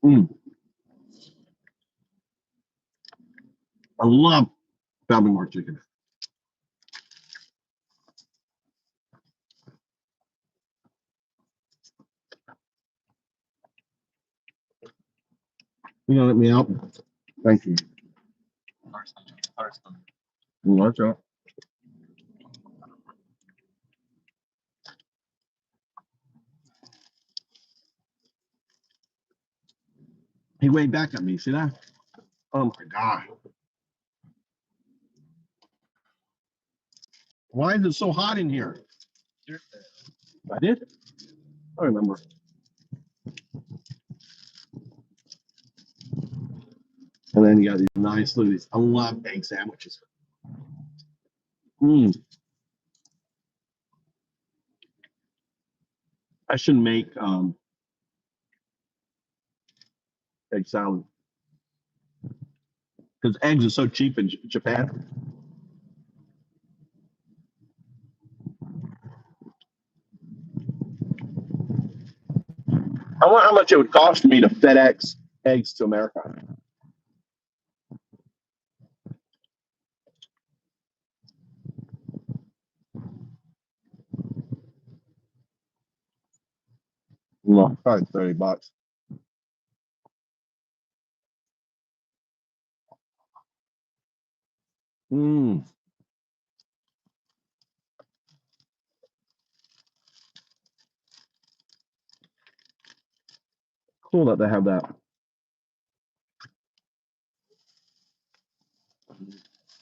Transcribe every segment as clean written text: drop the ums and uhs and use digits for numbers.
Mm, I love family mark chicken. You gonna let me out? Thank you. Watch out. He waved back at me. See that? Oh my God. Why is it so hot in here? I did? I remember. And then you got these nice, look at these. I love egg sandwiches. Mm. I should make egg salad because eggs are so cheap in Japan. I wonder how much it would cost me to FedEx eggs to America. Well, probably $30. Mm. Cool that they have that.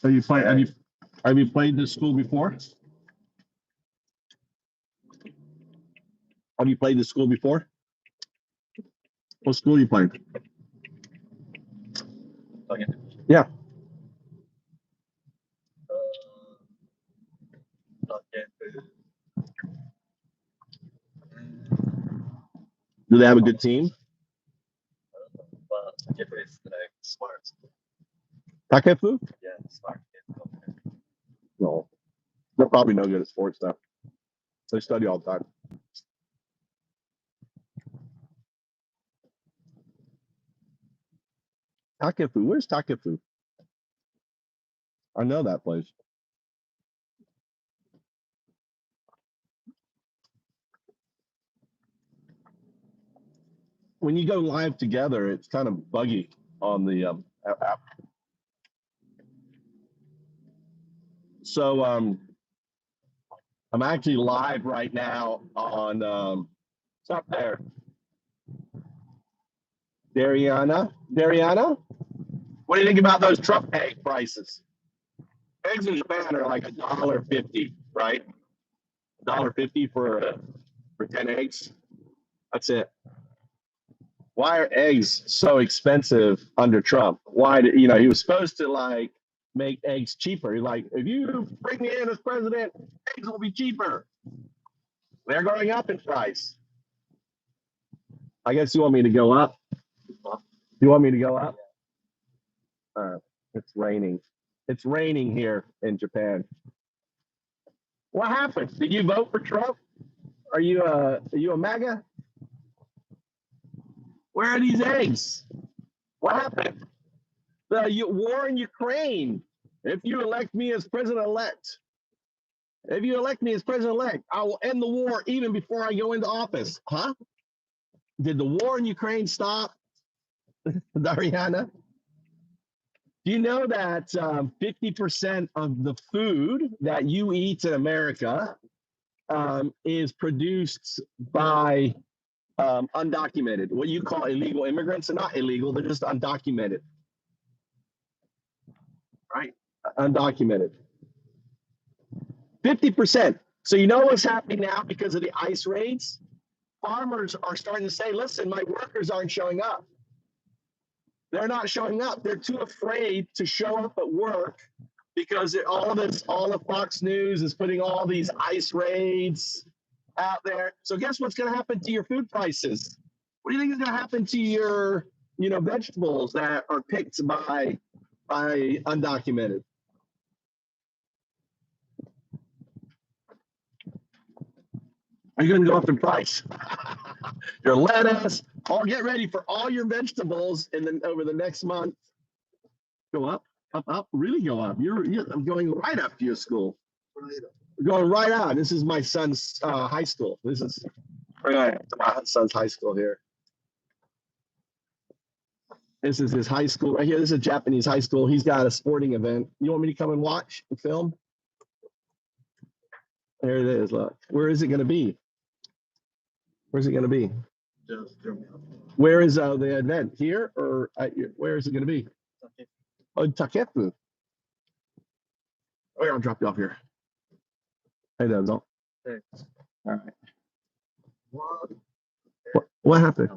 Have you played this school before? Have you played this school before? What school you played? Yeah. Do they have a good team? Takefu? No. They're probably no good at sports stuff. They study all the time. Takefu. Where's Takefu? I know that place. When you go live together, it's kind of buggy on the app. So I'm actually live right now on it's up there. Dariana, what do you think about those Trump egg prices? Eggs in Japan are like $1.50, right? $1.50 for 10 eggs. That's it. Why are eggs so expensive under Trump? Why did he was supposed to like make eggs cheaper? He's like, if you bring me in as president, eggs will be cheaper. They're going up in price. I guess you want me to go up. You want me to go up? It's raining. It's raining here in Japan. What happened? Did you vote for Trump? Are you a MAGA? Where are these eggs? What happened? The war in Ukraine. If you elect me as president-elect, I will end the war even before I go into office. Huh? Did the war in Ukraine stop, Dariana? Do you know that 50% of the food that you eat in America is produced by undocumented, what you call illegal immigrants? They're not illegal, they're just undocumented. Right? Undocumented. 50%. So you know what's happening now because of the ICE raids? Farmers are starting to say, listen, my workers aren't showing up. They're not showing up. They're too afraid to show up at work because all of Fox News is putting all these ICE raids out there. So guess what's going to happen to your food prices? What do you think is going to happen to your, vegetables that are picked by undocumented? Are you going to go up in price? Your lettuce, I'll get ready for all your vegetables, and then over the next month, go up, up, up, really go up. I'm going right up to your school. Going right on. This is my son's high school. This is my son's high school here. This is his high school right here. This is a Japanese high school. He's got a sporting event. You want me to come and watch and film? There it is. Look, where is it going to be? Where's it going to be? Where is the event? Here or where is it going to be? Oh, Takefu. Oh, I'll drop you off here. Hey, don't. Thanks. All right. What happened?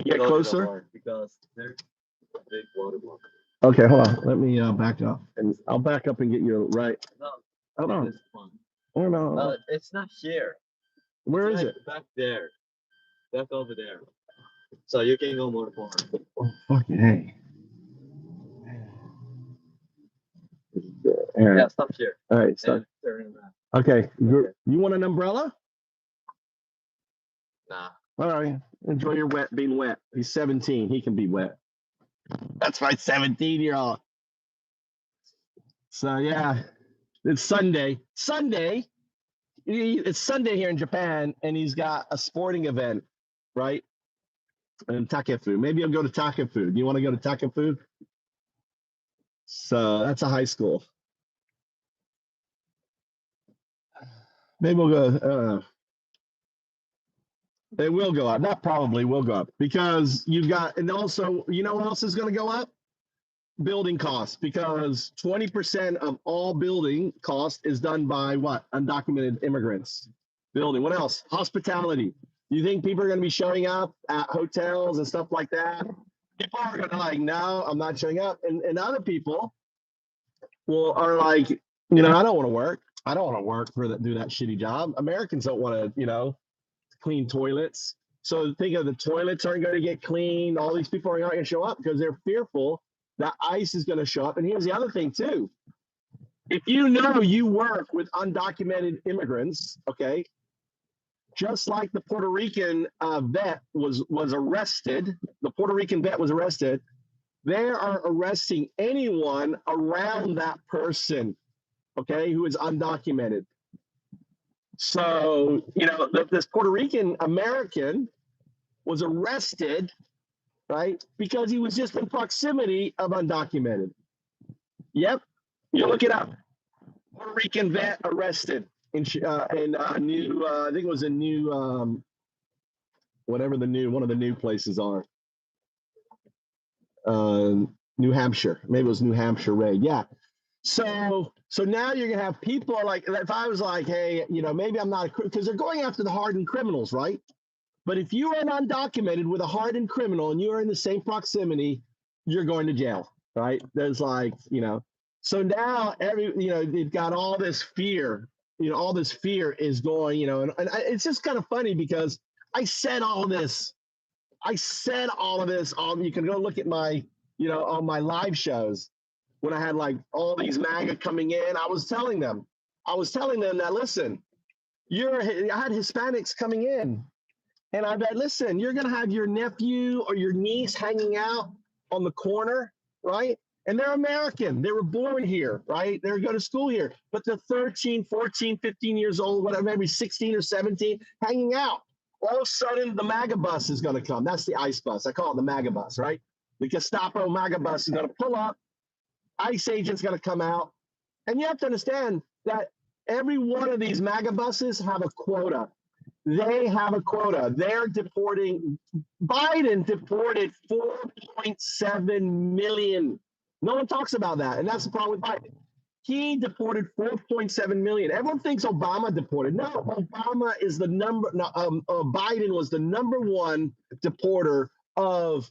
Get closer. Because there's a big water block. Okay, hold on. Let me back up, and I'll back up and get you right. No, Hold on. this one. Oh no. It's not here. Where It's is like it? back there. Back over there. So you can go more forward. Oh, fucking hey. All right. Yeah, stop here. All right. So, And turn around. okay. You want an umbrella? Nah. All right. Enjoy your being wet. He's 17. He can be wet. That's my 17-year-old. So yeah, it's Sunday. It's Sunday here in Japan, and he's got a sporting event, right? And Takefu. Maybe I'll go to Takefu. Do you want to go to Takefu? So that's a high school. Maybe we'll go. It will go up. Not probably will go up because you've got, and also, you know what else is going to go up? Building costs, because 20% of all building cost is done by what? Undocumented immigrants. Building. What else? Hospitality. You think people are going to be showing up at hotels and stuff like that? People are going to like, no, I'm not showing up. And other people are like, I don't want to work. I don't want to work do that shitty job. Americans don't want to, clean toilets. So think of the toilets aren't going to get cleaned. All these people are not going to show up because they're fearful that ICE is going to show up. And here's the other thing too. If you work with undocumented immigrants, okay, just like the Puerto Rican vet was arrested, the Puerto Rican vet was arrested, they are arresting anyone around that person, okay, who is undocumented. So, this Puerto Rican American was arrested, right, because he was just in proximity of undocumented. Yep, you look it up. Puerto Rican vet arrested in new, I think it was a new, whatever one of the new places are. New Hampshire, maybe it was New Hampshire raid. Yeah. So now you're gonna have people like, if I was like, hey, maybe I'm not because they're going after the hardened criminals, right? But if you are an undocumented with a hardened criminal and you are in the same proximity, you're going to jail, right? There's like, so now they've got all this fear, all this fear is going, and it's just kind of funny because I said all this. You can go look at my, on my live shows. When I had like all these MAGA coming in, I was telling them that, listen, I had Hispanics coming in, and I bet, listen, you're going to have your nephew or your niece hanging out on the corner, right? And they're American. They were born here, right? They go to school here, but they're 13, 14, 15 years old, whatever, maybe 16 or 17, hanging out. All of a sudden, the MAGA bus is going to come. That's the ICE bus. I call it the MAGA bus, right? The Gestapo MAGA bus is going to pull up. ICE agent's going to come out. And you have to understand that every one of these MAGA buses have a quota. They have a quota. They're deporting. Biden deported 4.7 million. No one talks about that. And that's the problem with Biden. He deported 4.7 million. Everyone thinks Obama deported. No, Obama is the number. No, Biden was the number one deporter of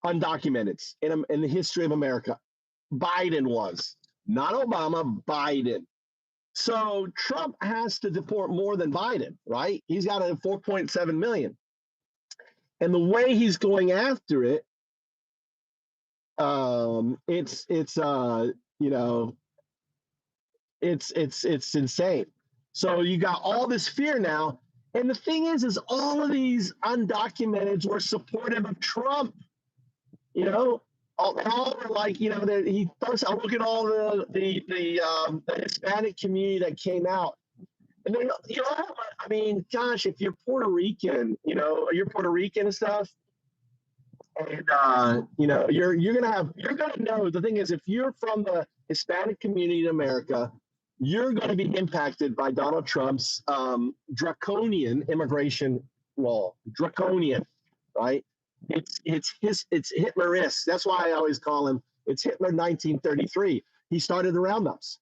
undocumented in the history of America. Biden was, not Obama, Biden. So Trump has to deport more than Biden, right? He's got a 4.7 million. And the way he's going after it, it's insane. So you got all this fear now, And the thing is all of these undocumented were supportive of Trump. You know, all were like, you know, he first. I look at all the Hispanic community that came out, and then you know, I mean, gosh, if you're Puerto Rican, you know, you're Puerto Rican and stuff, and you know, you're gonna know. The thing is, if you're from the Hispanic community in America, you're going to be impacted by Donald Trump's draconian immigration law. Draconian, right? It's Hitlerist. That's why I always call him. It's Hitler 1933. He started the roundups.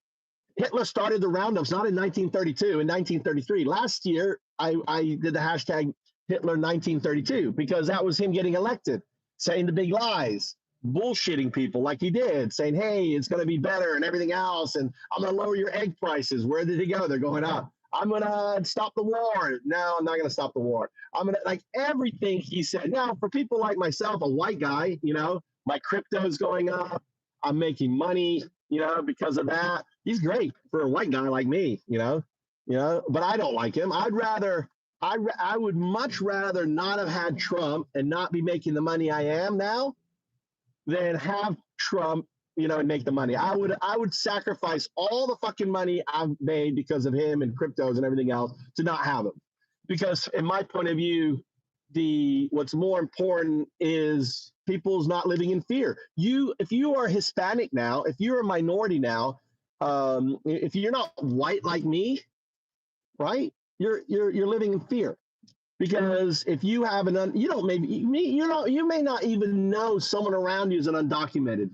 Hitler started the roundups not in 1932, in 1933. Last year, I did the hashtag Hitler 1932 because that was him getting elected, saying the big lies, bullshitting people like he did, saying, hey, it's going to be better and everything else. And I'm going to lower your egg prices. Where did he go? They're going up. I'm going to stop the war. No, I'm not going to stop the war. I'm going to, like, everything he said. Now, for people like myself, a white guy, you know, my crypto is going up. I'm making money, you know, because of that. He's great for a white guy like me, you know, but I don't like him. I would much rather not have had Trump and not be making the money I am now than have Trump, you know, and make the money. I would sacrifice all the fucking money I've made because of him and cryptos and everything else to not have him. Because in my point of view, what's more important is people's not living in fear. If you are Hispanic now, if you're a minority now, if you're not white like me, right? You're living in fear. Because if you have you may not even know someone around you is an undocumented.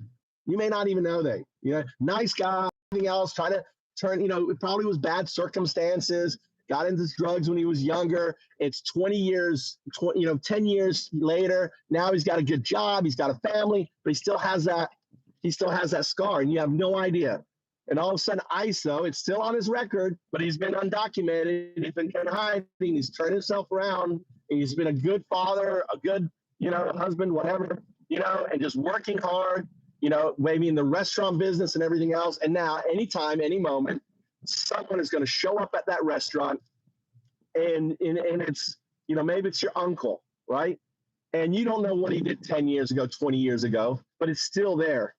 You may not even know they, you know, nice guy, everything else, trying to turn, you know, it probably was bad circumstances, got into drugs when he was younger. It's 20 years, 10 years later. Now he's got a good job, he's got a family, but he still has that scar, and you have no idea. And all of a sudden, ISO, it's still on his record, but he's been undocumented. He's been kind of hiding. He's turned himself around. He's been a good father, a good, you know, husband, whatever, you know, and just working hard, you know, maybe in the restaurant business and everything else. And now, anytime, any moment, someone is going to show up at that restaurant, and it's, you know, maybe it's your uncle, right? And you don't know what he did 10 years ago, 20 years ago, but it's still there.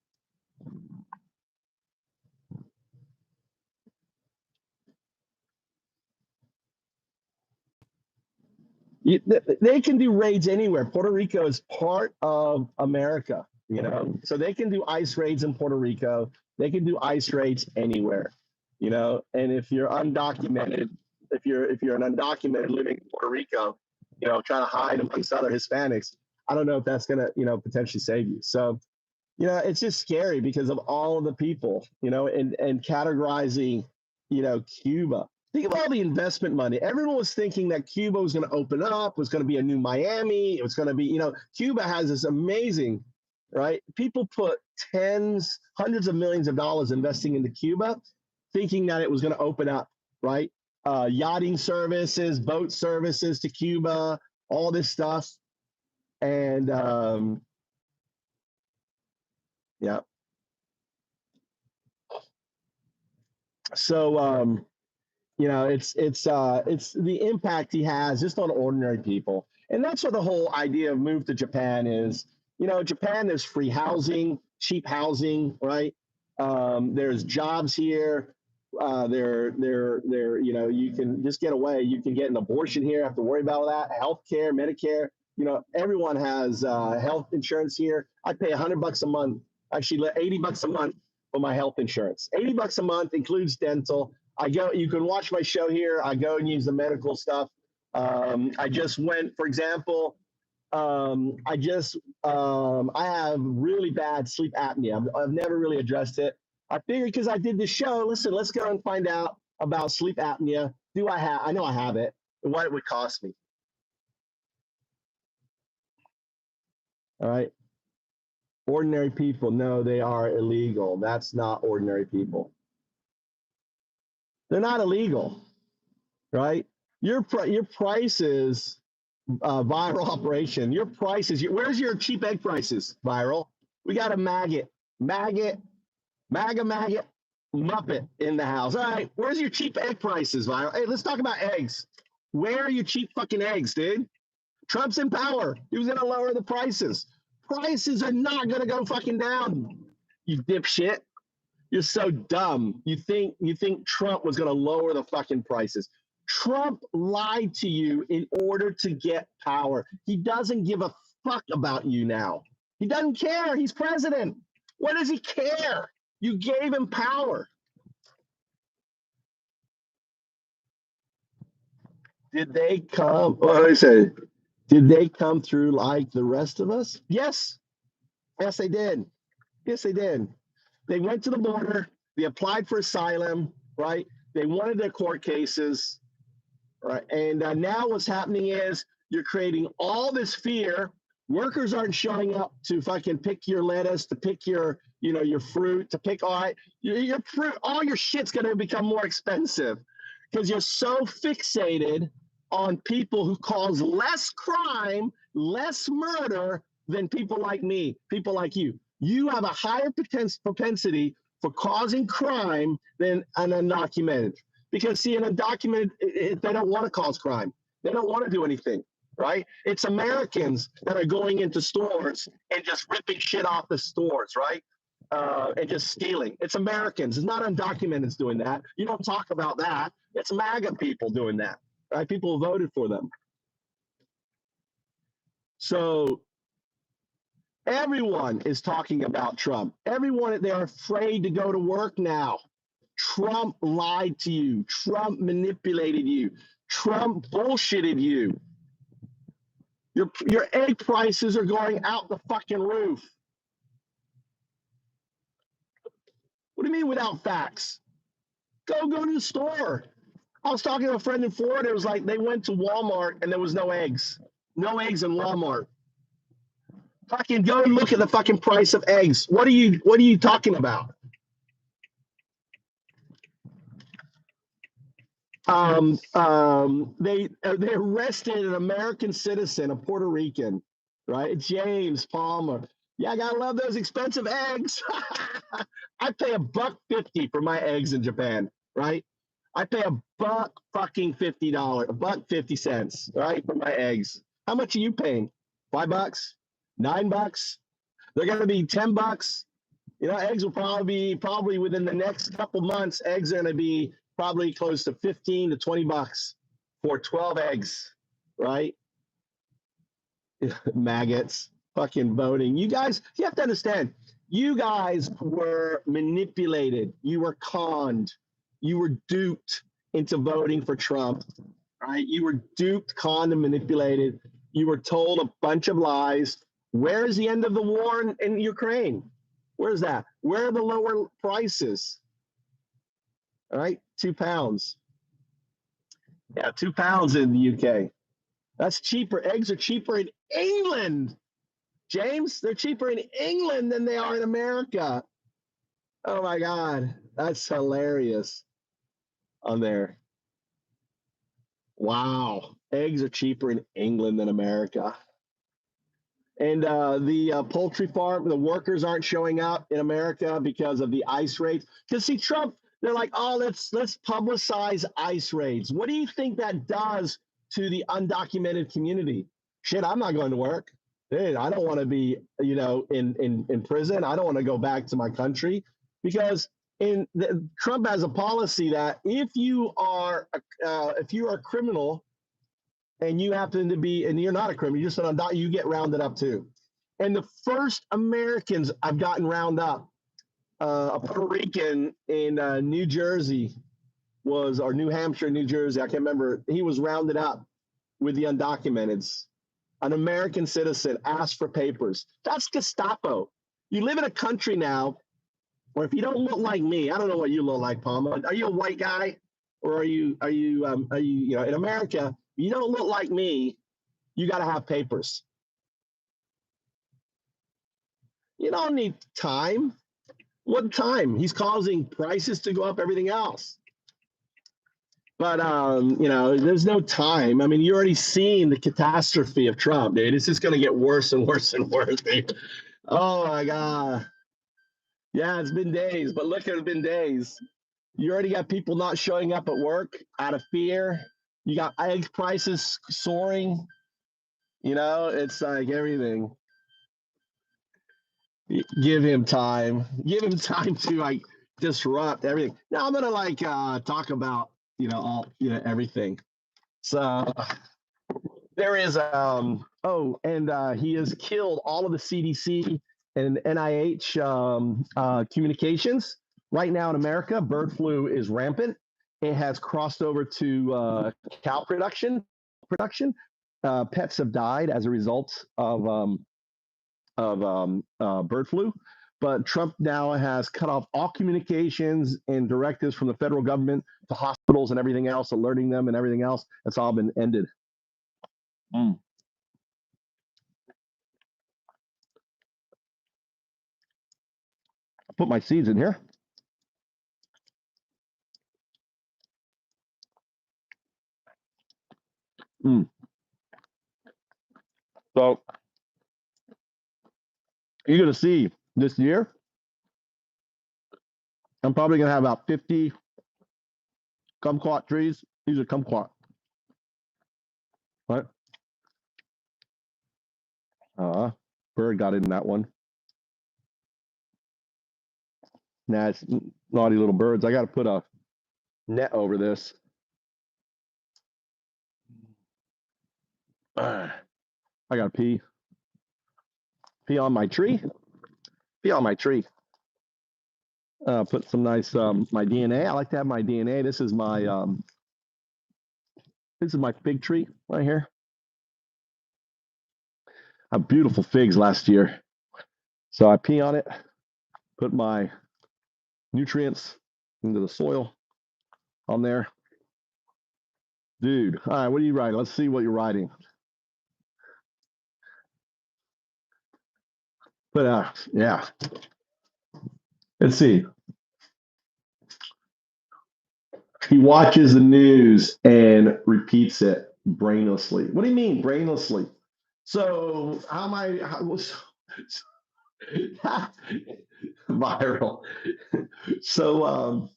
They can do raids anywhere. Puerto Rico is part of America, you know, so they can do ICE raids in Puerto Rico. They can do ICE raids anywhere, you know. And if you're undocumented, if you're an undocumented living in Puerto Rico, you know, trying to hide amongst other Hispanics, I don't know if that's gonna, you know, potentially save you. So, you know, it's just scary because of all of the people, you know, and categorizing, you know, Cuba. Think of all the investment money. Everyone was thinking that Cuba was going to open up, was going to be a new Miami. It was going to be, you know, Cuba has this amazing, right? People put hundreds of millions of dollars investing into Cuba, thinking that it was going to open up, right? Yachting services, boat services to Cuba, all this stuff. And yeah. So, you know, it's the impact he has just on ordinary people. And that's what the whole idea of move to Japan is. You know, Japan, there's free housing, cheap housing, right? There's jobs here. You know, you can just get away. You can get an abortion here, have to worry about that. Healthcare, Medicare, you know, everyone has health insurance here. I pay $100 a month, actually $80 a month for my health insurance. $80 a month includes dental. You can watch my show here. I go and use the medical stuff. I just went, for example, I have really bad sleep apnea. I've never really addressed it. I figured because I did the show, listen, let's go and find out about sleep apnea. I know I have it, and what it would cost me. All right. Ordinary people, no, they are illegal. That's not ordinary people. They're not illegal, right? Your price is viral operation. Your price is where's your cheap egg prices, viral? We got a maggot, MAGA Muppet in the house. All right, where's your cheap egg prices, viral? Hey, let's talk about eggs. Where are your cheap fucking eggs, dude? Trump's in power. He was going to lower the prices. Prices are not going to go fucking down. You dipshit. You're so dumb. You think Trump was going to lower the fucking prices. Trump lied to you in order to get power. He doesn't give a fuck about you now. He doesn't care. He's president. What does he care? You gave him power. Did they come? What did I say? Did they come through like the rest of us? Yes. Yes, they did. Yes, they did. They went to the border. They applied for asylum, right? They wanted their court cases, right? And now what's happening is you're creating all this fear. Workers aren't showing up to fucking pick your lettuce, to pick your, your fruit, to pick all right, your fruit. All your shit's going to become more expensive because you're so fixated on people who cause less crime, less murder than people like me, people like you. You have a higher propensity for causing crime than an undocumented. Because, see, an undocumented, they don't want to cause crime. They don't want to do anything, right? It's Americans that are going into stores and just ripping shit off the stores, right? And just stealing. It's Americans. It's not undocumented doing that. You don't talk about that. It's MAGA people doing that, right? People who voted for them. So everyone is talking about Trump. Everyone, they're afraid to go to work now. Trump lied to you. Trump manipulated you. Trump bullshitted you. Your egg prices are going out the fucking roof. What do you mean without facts? Go to the store. I was talking to a friend in Florida. It was like they went to Walmart and there was no eggs. No eggs in Walmart. Fucking go and look at the fucking price of eggs. What are you talking about? They arrested an American citizen, a Puerto Rican, right? James Palmer. Yeah, I gotta love those expensive eggs. I pay $1.50 for my eggs in Japan, right? I pay $1.50, $1.50, right, for my eggs. How much are you paying? $5? $9? They're gonna be $10. Eggs will probably within the next couple months, eggs are gonna be probably close to 15 to 20 bucks for 12 eggs, right? Maggots, fucking voting. You guys, you have to understand, you guys were manipulated. You were conned. You were duped into voting for Trump, right? You were duped, conned, and manipulated. You were told a bunch of lies. Where is the end of the war in Ukraine? Where's that? Where are the lower prices? All right, £2. Yeah, £2 in the UK. That's cheaper. Eggs are cheaper in England. James, they're cheaper in England than they are in America. Oh my God, that's hilarious on there. Wow, eggs are cheaper in England than America. And the poultry farm, the workers aren't showing up in America because of the ICE raids. Because see, Trump, they're like, oh, let's publicize ICE raids. What do you think that does to the undocumented community? Shit, I'm not going to work. Dude, I don't want to be, in prison. I don't want to go back to my country because Trump has a policy that if you are a criminal and you happen to be, and you're not a criminal, you're just an undocumented, you get rounded up too. And the first Americans I've gotten rounded up, a Puerto Rican in New Jersey or New Hampshire, New Jersey, I can't remember. He was rounded up with the undocumenteds. An American citizen asked for papers. That's Gestapo. You live in a country now where if you don't look like me, I don't know what you look like, Palma. Are you a white guy, or are you in America? You don't look like me. You got to have papers. You don't need time. What time? He's causing prices to go up, everything else. But there's no time. I mean, you're already seeing the catastrophe of Trump, dude. It's just going to get worse and worse and worse, dude. Oh my God. Yeah, it's been days, but look, it's been days. You already got people not showing up at work out of fear. You got egg prices soaring. You know, it's like everything. Give him time. Give him time to like disrupt everything. Now I'm gonna like talk about all everything. So there is and he has killed all of the CDC and NIH communications. Right now in America, bird flu is rampant. It has crossed over to cow production. Pets have died as a result of bird flu. But Trump now has cut off all communications and directives from the federal government to hospitals and everything else, alerting them and everything else. That's all been ended. I put my seeds in here. So you're going to see this year, I'm probably going to have about 50 kumquat trees. These are kumquat. What? Bird got in that one. Nah, it's naughty little birds. I got to put a net over this. I got to pee. Pee on my tree. Pee on my tree. Put some nice my DNA. I like to have my DNA. This is my fig tree right here. I have beautiful figs last year. So I pee on it, put my nutrients into the soil on there. Dude, all right, what are you writing? Let's see what you're writing. But yeah. Let's see. He watches the news and repeats it brainlessly. What do you mean brainlessly? So how am I viral? So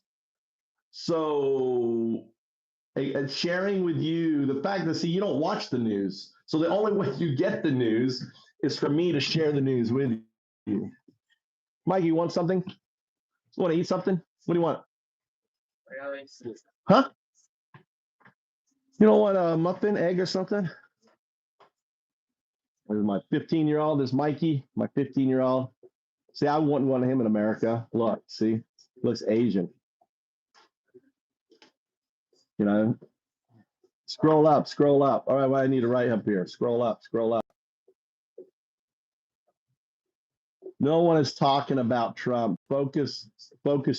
and sharing with you the fact that you don't watch the news. So the only way you get the news is for me to share the news with you. Mike, you want something? You want to eat something? What do you want? Huh? You don't want a muffin, egg, or something? There's my 15-year-old. There's Mikey, my 15-year-old. See, I wouldn't want him in America. Look, see, looks Asian. You know, scroll up. All right, well, I need to write up here. Scroll up. No one is talking about Trump. Focus,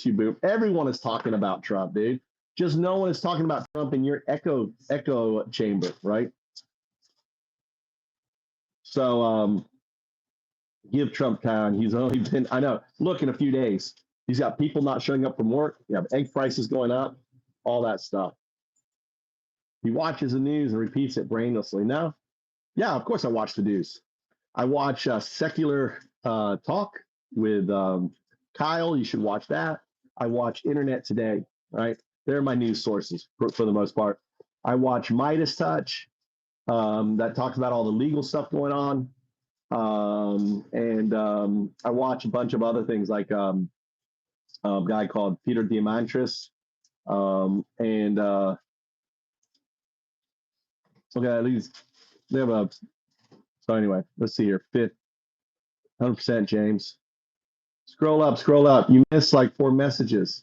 you boo. Everyone is talking about Trump, dude. Just no one is talking about Trump in your echo chamber, right? So give Trump time. He's only been, I know, look, in a few days, he's got people not showing up from work. You have egg prices going up, all that stuff. He watches the news and repeats it brainlessly. No, yeah, of course I watch the news. I watch Secular Talk with Kyle. You should watch that. I watch Internet Today, right? They're my news sources for the most part. I watch Midas Touch, that talks about all the legal stuff going on. And I watch a bunch of other things like a guy called Peter Diamantris. Okay, at least they have a. So anyway, let's see here. 100% James. Scroll up. You missed like 4 messages.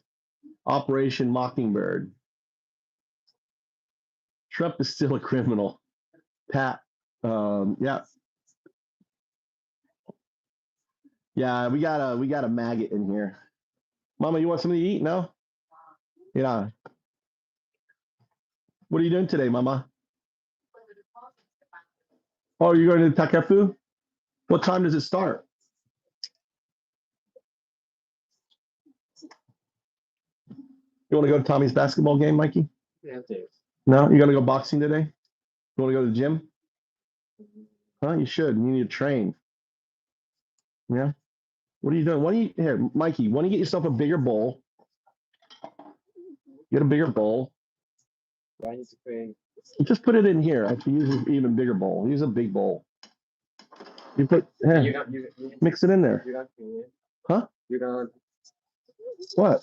Operation Mockingbird. Trump is still a criminal. Pat. Yeah. Yeah, we got a maggot in here. Mama, you want something to eat? No? Yeah. What are you doing today, Mama? Oh, you're going to Takafu? What time does it start? You want to go to Tommy's basketball game, Mikey? Yeah, No? You going to go boxing today? You want to go to the gym? Huh? You should. You need to train. Yeah? What are you doing? Here, Mikey, why don't you get yourself a bigger bowl? Get a bigger bowl. I need to train. Just put it in here. I have to use an even bigger bowl. Use a big bowl. You mix it in there. You got clean it. Huh? You got What?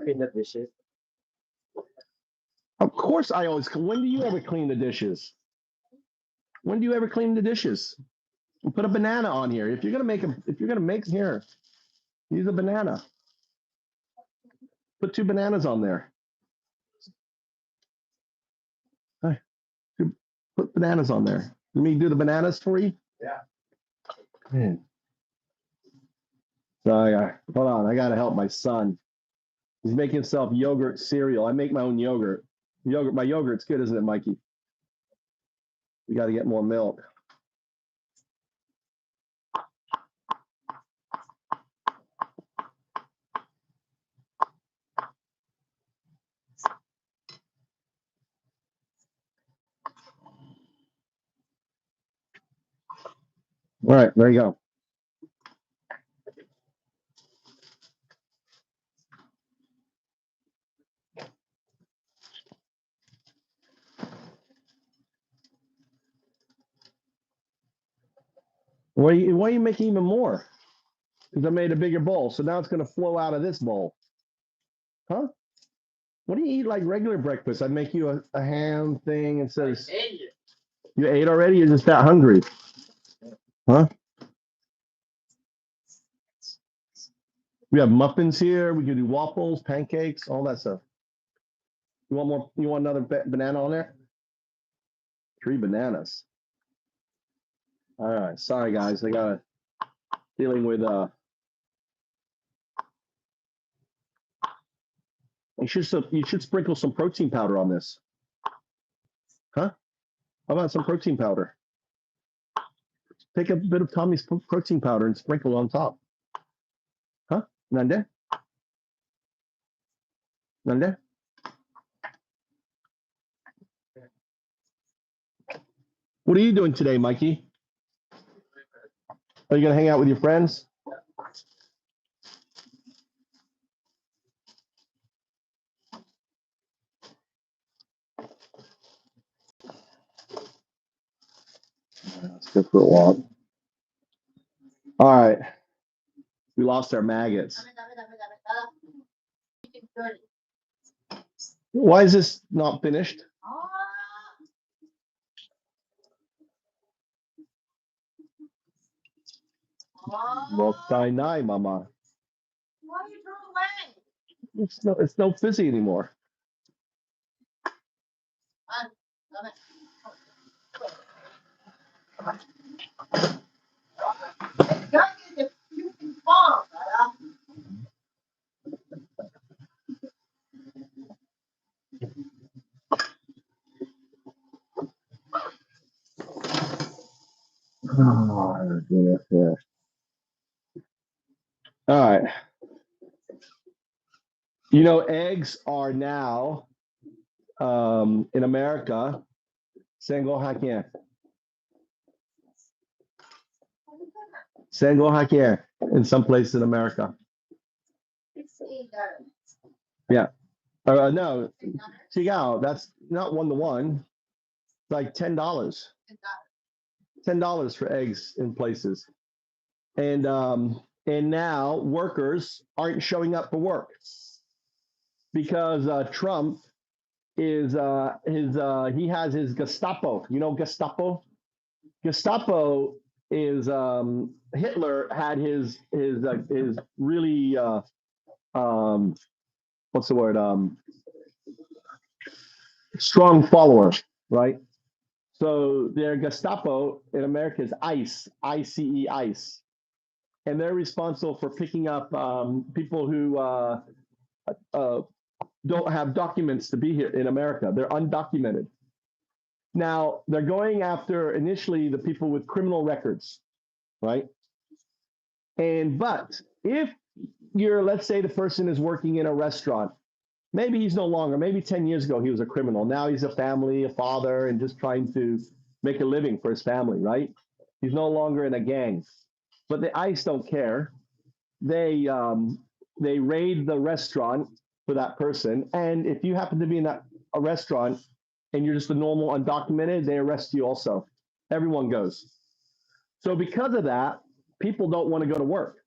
clean the dishes. Of course I always. When do you ever clean the dishes? When do you ever clean the dishes? You put a banana on here. If you're gonna make here, use a banana. Put 2 bananas on there. Hey, put bananas on there. Let me do the bananas for you. Yeah. Man. So hold on. I gotta help my son. He's making himself yogurt cereal. I make my own yogurt. My yogurt's good, isn't it, Mikey? We got to get more milk. All right, there you go. Why are you making even more? Because I made a bigger bowl, so now it's going to flow out of this bowl. Huh? What do you eat like regular breakfast? I make you a ham thing and says you ate already. You're just that hungry, huh? We have muffins here. We can do waffles, pancakes, all that stuff. You want more? You want another banana on there? 3 bananas. All right. Sorry, guys. I got dealing with you should sprinkle some protein powder on this. Huh? How about some protein powder? Take a bit of Tommy's protein powder and sprinkle it on top. Huh? Nande? Nande? What are you doing today, Mikey? Are you going to hang out with your friends? Let's go for a walk. All right. We lost our maggots. Why is this not finished? Mottainai, Mama. Why you throw away? It's no fizzy anymore. Oh, yeah. All right. You know, eggs are now in America, Sengo Hakien. Sengo Hakien in some places in America. Yeah. No, Chigao, that's not 1-to-1. It's like $10. $10 for eggs in places. And now workers aren't showing up for work because Trump is he has his Gestapo. You know Gestapo? Gestapo is Hitler had his really what's the word, strong follower, right? So their Gestapo in America is ICE, ICE, ICE, and they're responsible for picking up people who don't have documents to be here in America. They're undocumented. Now, they're going after initially the people with criminal records, right? But if let's say the person is working in a restaurant, maybe he's no longer, maybe 10 years ago he was a criminal. Now he's a family, a father, and just trying to make a living for his family, right? He's no longer in a gang. But the ICE don't care. They raid the restaurant for that person. And if you happen to be in a restaurant and you're just a normal undocumented, they arrest you also. Everyone goes. So because of that, people don't want to go to work.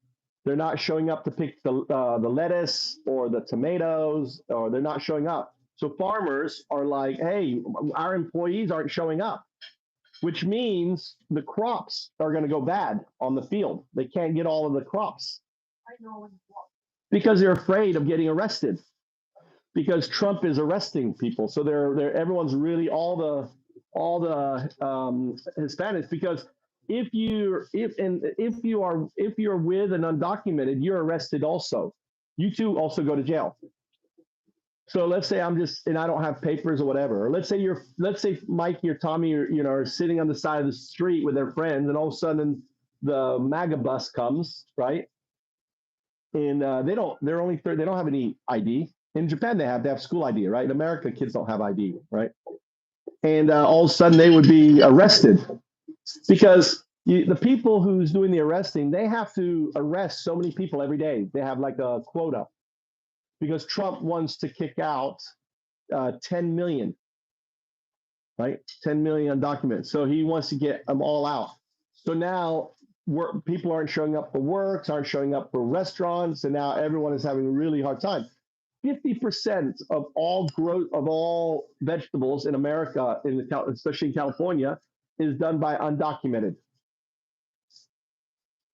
They're not showing up to pick the lettuce or the tomatoes, or they're not showing up. So farmers are like, hey, our employees aren't showing up, which means the crops are going to go bad on the field. They can't get all of the crops because they're afraid of getting arrested, because Trump is arresting people. So everyone's really all the Hispanics, because if you're with an undocumented, you're arrested also. You too also go to jail. So let's say I'm just, and I don't have papers or whatever. Or let's say Mikey or Tommy are sitting on the side of the street with their friends, and all of a sudden the MAGA bus comes, right? And they don't have any ID. In Japan, they have school ID, right? In America, kids don't have ID, right? And all of a sudden they would be arrested, because the people who's doing the arresting, they have to arrest so many people every day. They have like a quota, because Trump wants to kick out 10 million, right? 10 million undocumented. So he wants to get them all out. So now people aren't showing up for work, aren't showing up for restaurants, and now everyone is having a really hard time. 50% of all vegetables in America, especially in California, is done by undocumented.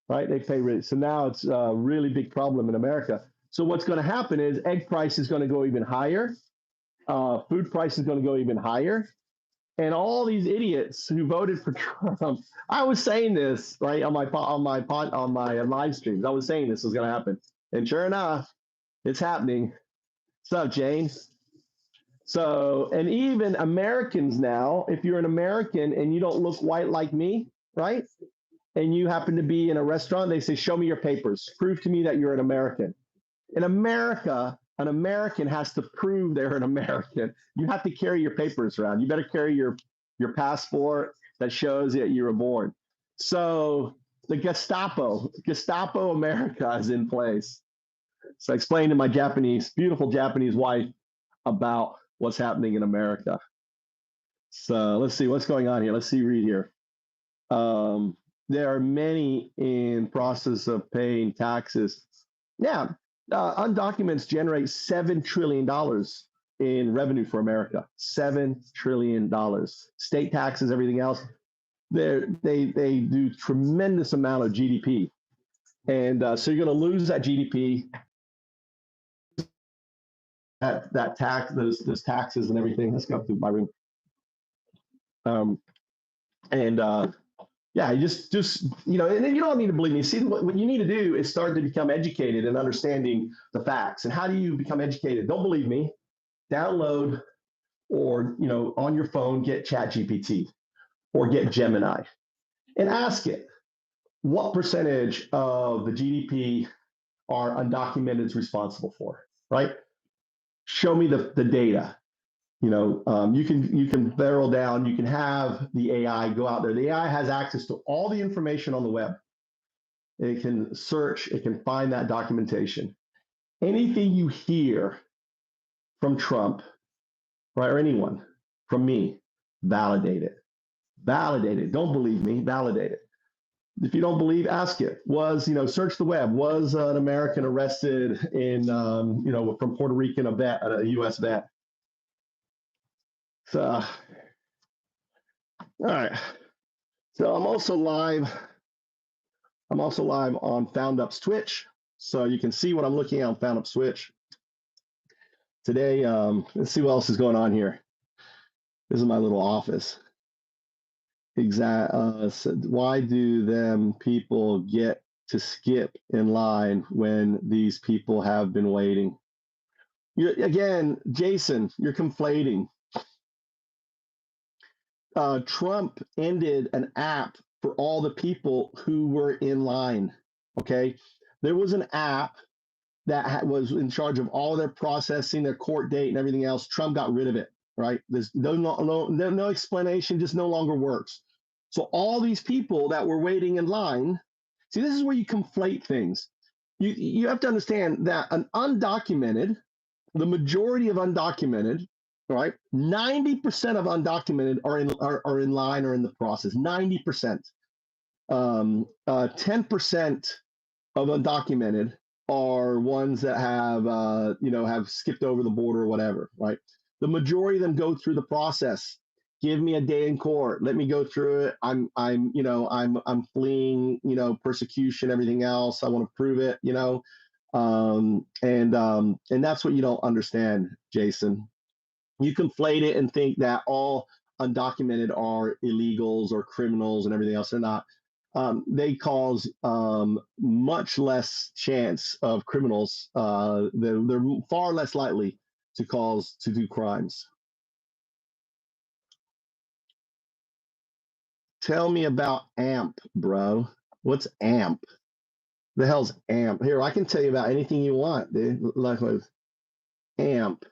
Right? They pay really. So now it's a really big problem in America. So what's going to happen is egg price is going to go even higher. Food price is going to go even higher. And all these idiots who voted for Trump, I was saying this right on my live streams. I was saying this was going to happen, and sure enough, it's happening. What's up, Jane? So, and even Americans now, if you're an American and you don't look white like me, right? And you happen to be in a restaurant, they say, show me your papers. Prove to me that you're an American. In America, an American has to prove they're an American. You have to carry your papers around. You better carry your passport that shows that you were born. So the Gestapo America is in place. So I explained to my beautiful Japanese wife about what's happening in America. So let's see what's going on here. Let's read here. There are many in process of paying taxes. Yeah, undocumented generate $7 trillion in revenue for America. $7 trillion. State taxes, everything else. They do tremendous amount of GDP, and so you're going to lose that GDP. That tax, those taxes and everything. Let's go up to my room. Yeah, just and then you don't need to believe me. See, what you need to do is start to become educated and understanding the facts. And how do you become educated? Don't believe me. Download, or on your phone, get ChatGPT or get Gemini and ask it, what percentage of the GDP are undocumented responsible for, right? Show me the data. You can barrel down, you can have the AI go out there. The AI has access to all the information on the web. It can search, it can find that documentation. Anything you hear from Trump, right, or anyone, from me, validate it. Validate it. Don't believe me, validate it. If you don't believe, ask it. Search the web. Was an American arrested in, from Puerto Rican, a U.S. vet? So, all right. So I'm also live on FoundUp's Twitch, so you can see what I'm looking at on FoundUp's Twitch today. Let's see what else is going on here. This is my little office. Why do them people get to skip in line when these people have been waiting? Again, Jason, you're conflating. Trump ended an app for all the people who were in line. Okay, there was an app that was in charge of all their processing, their court date, and everything else. Trump got rid of it. Right? There's no explanation. Just no longer works. So all these people that were waiting in line. See, this is where you conflate things. You have to understand that the majority of undocumented right? 90% of undocumented are in line or in the process. 90%. 10% of undocumented are ones that have have skipped over the border or whatever, right? The majority of them go through the process. Give me a day in court. Let me go through it. I'm fleeing, persecution, everything else. I want to prove it, and that's what you don't understand, Jason. You conflate it and think that all undocumented are illegals or criminals and everything else. They're not. They cause much less chance of criminals. They're far less likely to do crimes. Tell me about AMP, bro. What's AMP? The hell's AMP? Here, I can tell you about anything you want, dude. Like with AMP.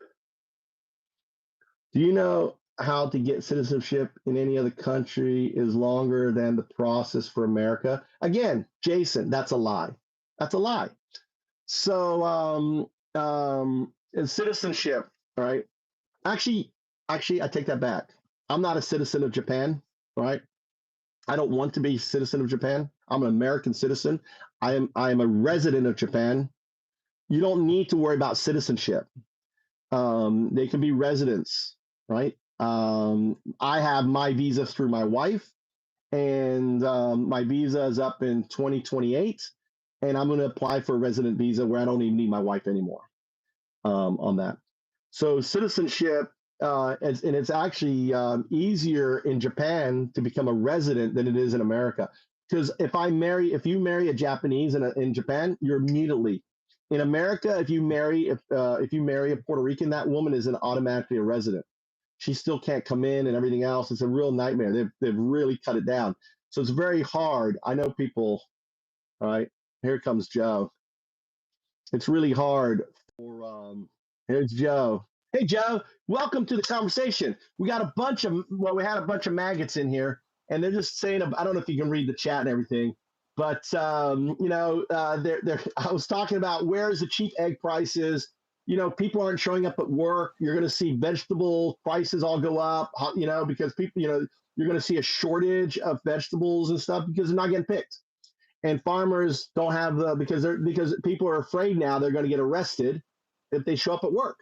Do you know how to get citizenship in any other country is longer than the process for America? Again, Jason, that's a lie. That's a lie. So, citizenship, right? Actually, I take that back. I'm not a citizen of Japan, right? I don't want to be a citizen of Japan. I'm an American citizen. I am a resident of Japan. You don't need to worry about citizenship. They can be residents, right? I have my visa through my wife, and my visa is up in 2028, and I'm going to apply for a resident visa where I don't even need my wife anymore on that. So citizenship, and it's actually easier in Japan to become a resident than it is in America. Because if you marry a Japanese in Japan, you're immediately. In America, if you marry a Puerto Rican, that woman isn't automatically a resident. She still can't come in and everything else. It's a real nightmare. They've really cut it down. So it's very hard. I know people. All right, here comes Joe. It's really hard for. Here's Joe. Hey Joe, welcome to the conversation. We had a bunch of maggots in here, and they're just saying. I don't know if you can read the chat and everything, but I was talking about where's the cheap egg prices. People aren't showing up at work. You're going to see vegetable prices all go up. Because people, you're going to see a shortage of vegetables and stuff because they're not getting picked. And farmers don't have because people are afraid now they're going to get arrested if they show up at work.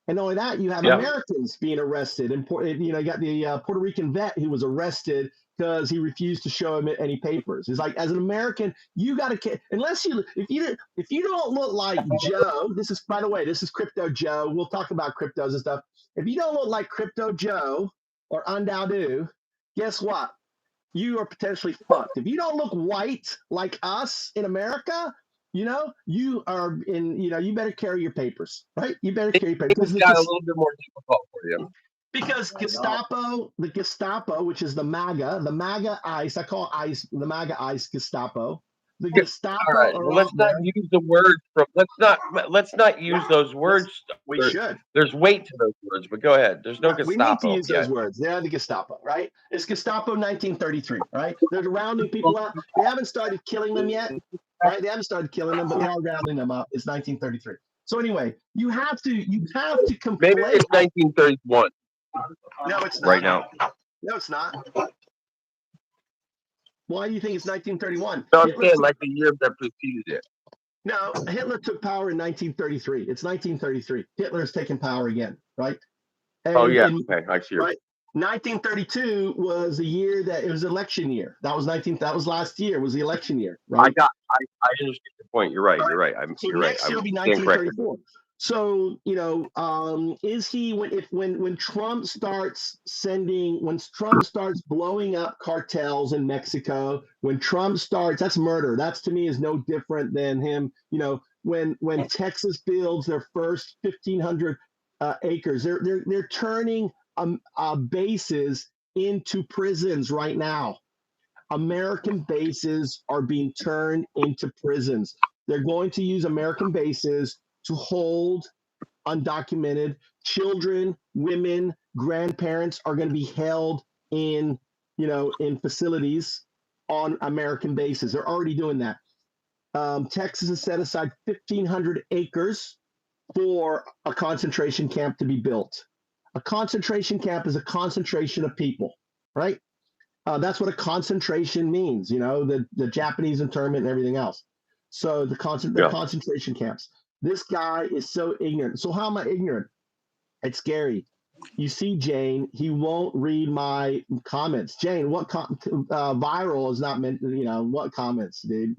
And not only that, you have Americans being arrested. And you got the Puerto Rican vet who was arrested because he refused to show him any papers. It's like, as an American, you got to, if you don't look like Joe. This is, by the way, this is Crypto Joe. We'll talk about cryptos and stuff. If you don't look like Crypto Joe or Undaudu, guess what? You are potentially fucked. If you don't look white like us in America, you are in. You better carry your papers, right? You better carry your papers. It's got a little bit more difficult for you. Because the Gestapo, which is the MAGA ICE, I call ICE the MAGA ICE Gestapo. The Gestapo. All right, well, let's not use the words. Let's not use those words. We should. There's weight to those words, but go ahead. There's no Gestapo. We need to use those words. They're the Gestapo, right? It's Gestapo 1933, right? They're rounding people up. They haven't started killing them yet, right? They haven't started killing them, but they are rounding them up. It's 1933. So anyway, you have to conflate. Maybe it's 1931. No, it's not. Right now. No, it's not. Why do you think it's 1931? No, I'm saying like the year that preceded it. No, Hitler took power in 1933. It's 1933. Hitler has taken power again, right? And, okay, I see. Right. 1932 was the year that it was election year. That was last year. Was the election year, right? I understand your point. You're right. You're right. You're right. Next year will be 1934. So is he when Trump starts blowing up cartels in Mexico, when Trump starts, that's murder. That's, to me, is no different than him. When Texas builds their first 1,500 acres, they're turning bases into prisons right now. American bases are being turned into prisons. They're going to use American bases to hold undocumented children, women, grandparents are going to be held in facilities on American bases. They're already doing that. Texas has set aside 1,500 acres for a concentration camp to be built. A concentration camp is a concentration of people, right? That's what a concentration means, the Japanese internment and everything else. So the concentration camps. This guy is so ignorant. So how am I ignorant? It's scary. You see, Jane, he won't read my comments. Jane, what viral is not meant, what comments, dude?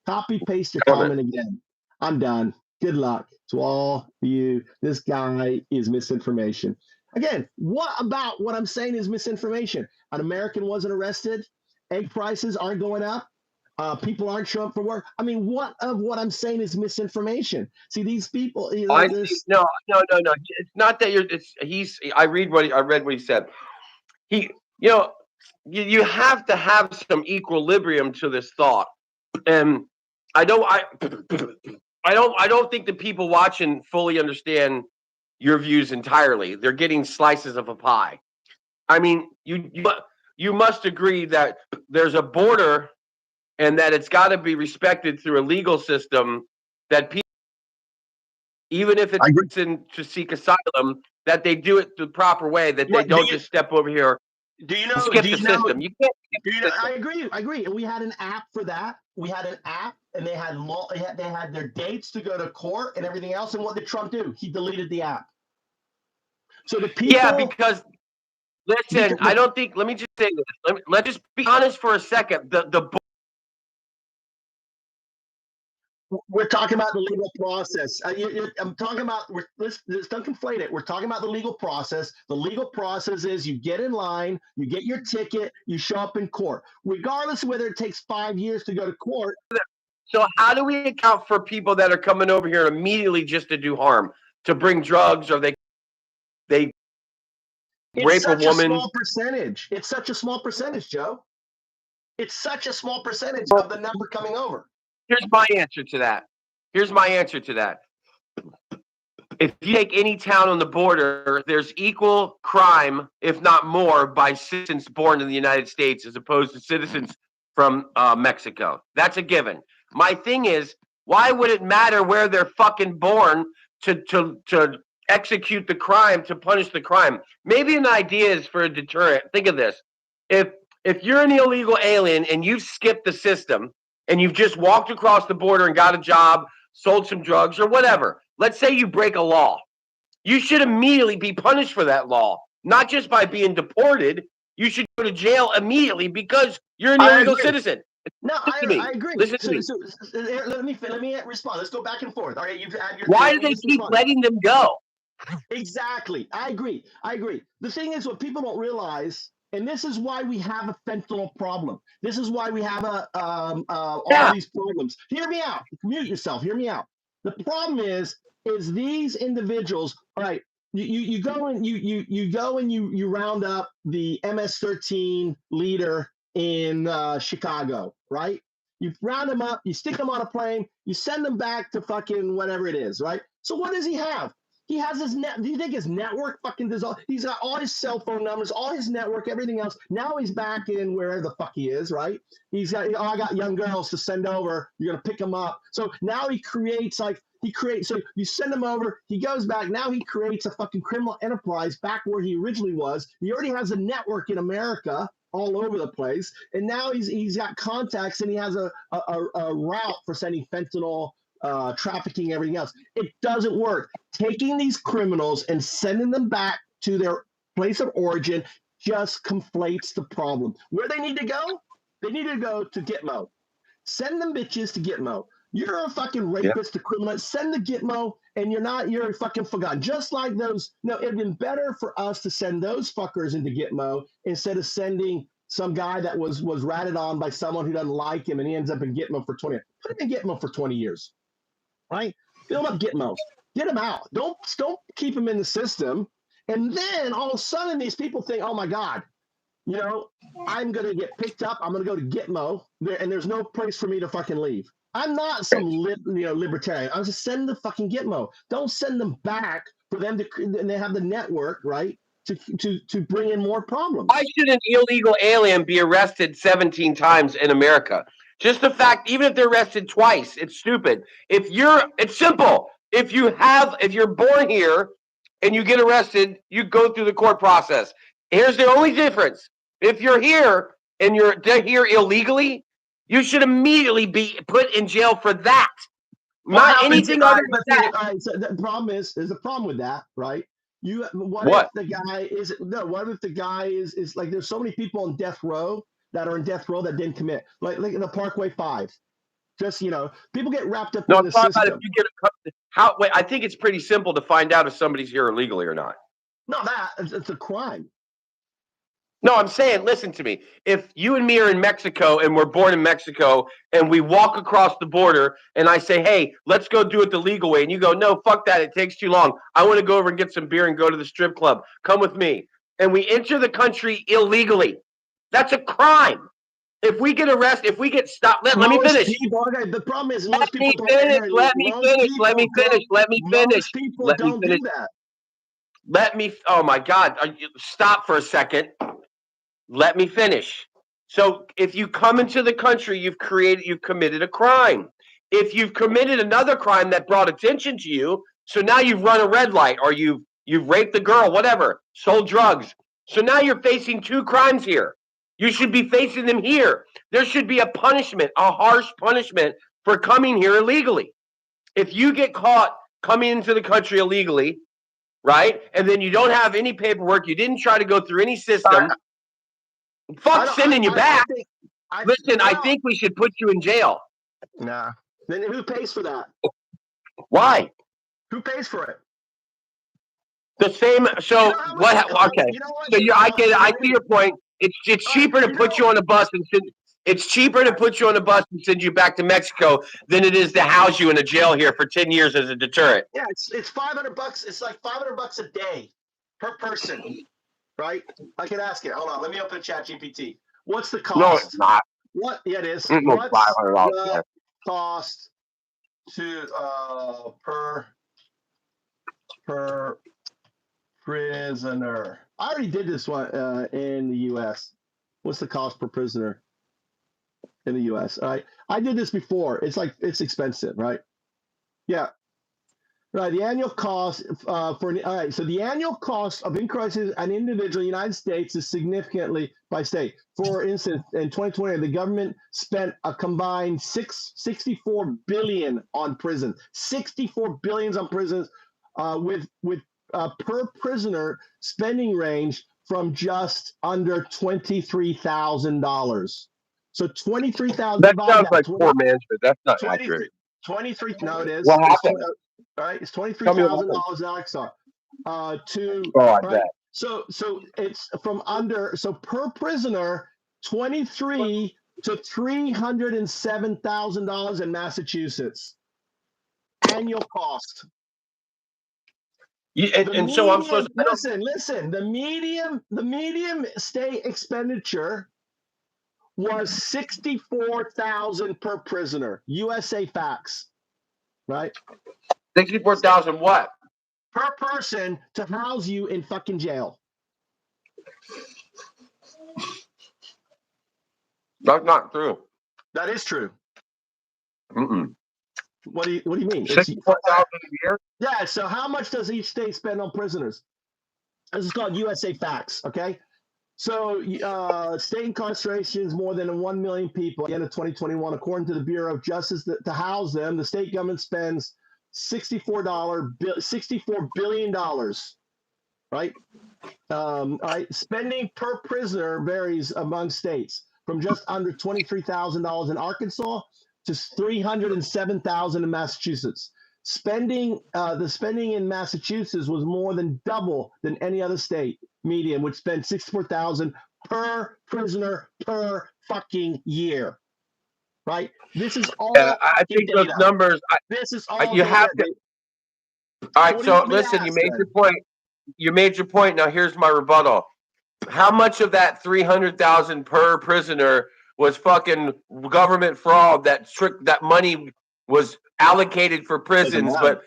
Copy, paste your comment again. I'm done. Good luck to all you. This guy is misinformation. Again, what about what I'm saying is misinformation? An American wasn't arrested. Egg prices aren't going up. People aren't showing up for work. I mean, what of what I'm saying is misinformation? See, these people. No. It's not that I read what I read what he said. You have to have some equilibrium to this thought, and I don't think the people watching fully understand your views entirely. They're getting slices of a pie. I mean, you must agree that there's a border and that it's got to be respected through a legal system that people, even if it's to seek asylum, that they do it the proper way, that they don't just step over here. Do you know? Skip the system. You can't. I agree. And we had an app for that. We had an app, and they had their dates to go to court and everything else. And what did Trump do? He deleted the app. So the people. Yeah, because listen, I don't think. Let me just say this. Let's just be honest for a second. We're talking about the legal process. I'm talking about, let's don't conflate it. We're talking about the legal process. The legal process is you get in line, you get your ticket, you show up in court. Regardless of whether it takes 5 years to go to court. So how do we account for people that are coming over here immediately just to do harm, to bring drugs, or they rape a woman? It's such a small percentage. It's such a small percentage, Joe. It's such a small percentage of the number coming over. Here's my answer to that. If you take any town on the border, there's equal crime, if not more, by citizens born in the United States as opposed to citizens from Mexico. That's a given. My thing is, why would it matter where they're fucking born to execute the crime, to punish the crime? Maybe an idea is for a deterrent. Think of this. If you're an illegal alien and you've skipped the system, and you've just walked across the border and got a job, sold some drugs or whatever. Let's say you break a law. You should immediately be punished for that law, not just by being deported. You should go to jail immediately because you're an illegal citizen. No, I agree. Listen to me. Let me respond. Let's go back and forth. All right, you've had your. Why do they keep letting them go? Exactly. I agree. The thing is, what people don't realize. And this is why we have a fentanyl problem. This is why we have all these problems. Hear me out. Mute yourself. Hear me out. The problem is these individuals. All right, you go and you round up the MS-13 leader in Chicago, right? You round him up. You stick him on a plane. You send him back to fucking whatever it is, right? So what does he have? He has his net. Do you think his network fucking does all? He's got all his cell phone numbers, all his network, everything else. Now he's back in wherever the fuck he is, right? He's got. Oh, I got young girls to send over. You're gonna pick him up. So now he creates. So you send him over. He goes back. Now he creates a fucking criminal enterprise back where he originally was. He already has a network in America all over the place, and now he's got contacts and he has a route for sending fentanyl. Trafficking, everything else. It doesn't work. Taking these criminals and sending them back to their place of origin just conflates the problem. Where they need to go? They need to go to Gitmo. Send them bitches to Gitmo. You're a fucking rapist, a criminal. Send the Gitmo, and you're fucking forgotten. Just like those. No, it'd been better for us to send those fuckers into Gitmo instead of sending some guy that was ratted on by someone who doesn't like him, and he ends up in Gitmo for 20 years. Put him in Gitmo for 20 years. Right? Build up Gitmo. Get them out. Don't keep them in the system. And then all of a sudden these people think, oh my God, I'm going to get picked up. I'm going to go to Gitmo and there's no place for me to fucking leave. I'm not some libertarian. I'm just send the fucking Gitmo. Don't send them back for them to, and they have the network, right? To bring in more problems. Why should an illegal alien be arrested 17 times in America? Just the fact, even if they're arrested twice, it's stupid. It's simple. If you're born here and you get arrested, you go through the court process. Here's the only difference. If you're here and you're here illegally, you should immediately be put in jail for that. Not anything other than that. All right, so the problem is, there's a problem with that, right? What What? if the guy is no? What if the guy is like? There's so many people on death row that are in death row that didn't commit, like in the Parkway Five. Just people get wrapped up No, in I'm the talking system. about if you get wait, I think it's pretty simple to find out if somebody's here illegally or not. No, it's a crime. No, I'm saying, listen to me. If you and me are in Mexico and we're born in Mexico and we walk across the border and I say, hey, let's go do it the legal way. And you go, no, fuck that. It takes too long. I want to go over and get some beer and go to the strip club. Come with me. And we enter the country illegally. That's a crime. If we get arrested, if we get stopped, let me finish. The problem is most people Let me finish. Most people don't do that. Oh my God. Stop for a second. Let me finish. So if you come into the country, you've committed a crime. If you've committed another crime that brought attention to you, so now you've run a red light or you've raped a girl, whatever, sold drugs. So now you're facing 2 crimes here. You should be facing them here. There should be a punishment, a harsh punishment for coming here illegally. If you get caught coming into the country illegally, right, and then you don't have any paperwork, you didn't try to go through any system, fuck sending you back. I think we should put you in jail. Nah. Then who pays for that? Why? Who pays for it? The same. So what? Okay. So I get it. I see your point. It's cheaper to put you on a bus and send. It's cheaper to put you on a bus and send you back to Mexico than it is to house you in a jail here for 10 years as a deterrent. Yeah, it's $500. It's like $500 a day per person, right? I can ask it. Hold on, let me open ChatGPT. What's the cost? No, it's not. What? Yeah, it is. No, What's $500. the cost to per prisoner? I already did this one in the U.S. What's the cost per prisoner in the U.S.? All right, I did this before. It's expensive, right? Yeah. Right, the annual cost all right, so the annual cost of incarceration an individual in the United States is significantly by state. For instance, in 2020, the government spent a combined $64 billion on prisons, $64 billion on prisons, with per prisoner spending range from just under $23,000. So $23,000. That sounds like poor management. That's not accurate. 23. No, it is. What happened? All right, it's $23,000 in Arkansas. I bet. So it's from under. So per prisoner, $23,000 to $307,000 in Massachusetts. Annual cost. So I'm supposed to listen. The medium state expenditure was $64,000 per prisoner. USA Facts, right? 64,000 what? Per person to house you in fucking jail. That's not true. That is true. Mm-mm. What do you mean? 64,000 a year? Yeah. So how much does each state spend on prisoners? This is called USA Facts. Okay. So state incarceration is more than 1 million people at the end of 2021, according to the Bureau of Justice. To house them, the state government spends $64 billion, right? All right. Spending per prisoner varies among states, from just under $23,000 in Arkansas to $307,000 in Massachusetts. The spending in Massachusetts was more than double than any other state median, which spent $64,000 per prisoner per fucking year. Right? This is all. I think those numbers. This is all. You have to. All right. So listen, you made your point. You made your point. Now here's my rebuttal. How much of that 300,000 per prisoner was fucking government fraud? That money was allocated for prisons, but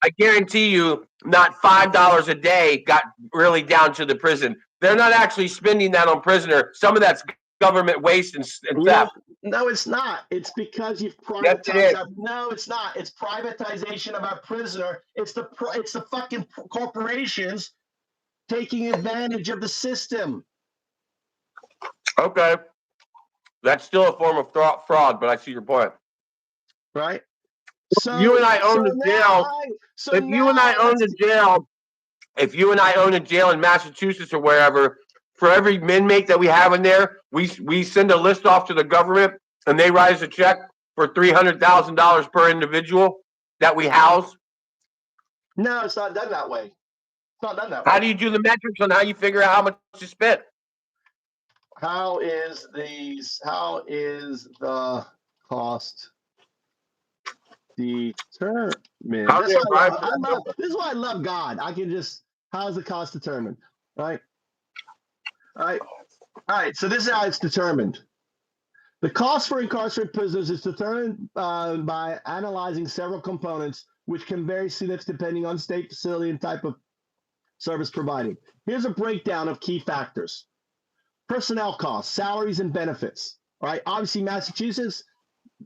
I guarantee you, not $5 a day got really down to the prison. They're not actually spending that on prisoner. Some of that's government waste and theft. No, it's not. It's because you've Yes, it privatized is. our. No, it's not. It's privatization of our prisoner. It's the fucking corporations taking advantage of the system, Okay. That's still a form of fraud, but I see your point. right? You and I own the jail. If you and I own the jail, if you and I own a jail in Massachusetts or wherever, for every inmate that we have in there, we send a list off to the government, and they write us a check for $300,000 per individual that we house. No, it's not done that way. It's not done that way. How do you do the metrics on how you figure out how much to spend? How is the cost determined? How's This it arrived at that this is why I love God. I can just, how's the cost determined? Right? All right. So this is how it's determined. The cost for incarcerated prisoners is determined by analyzing several components, which can vary significantly depending on state, facility, and type of service provided. Here's a breakdown of key factors. Personnel costs, salaries, and benefits. All right. Obviously, Massachusetts,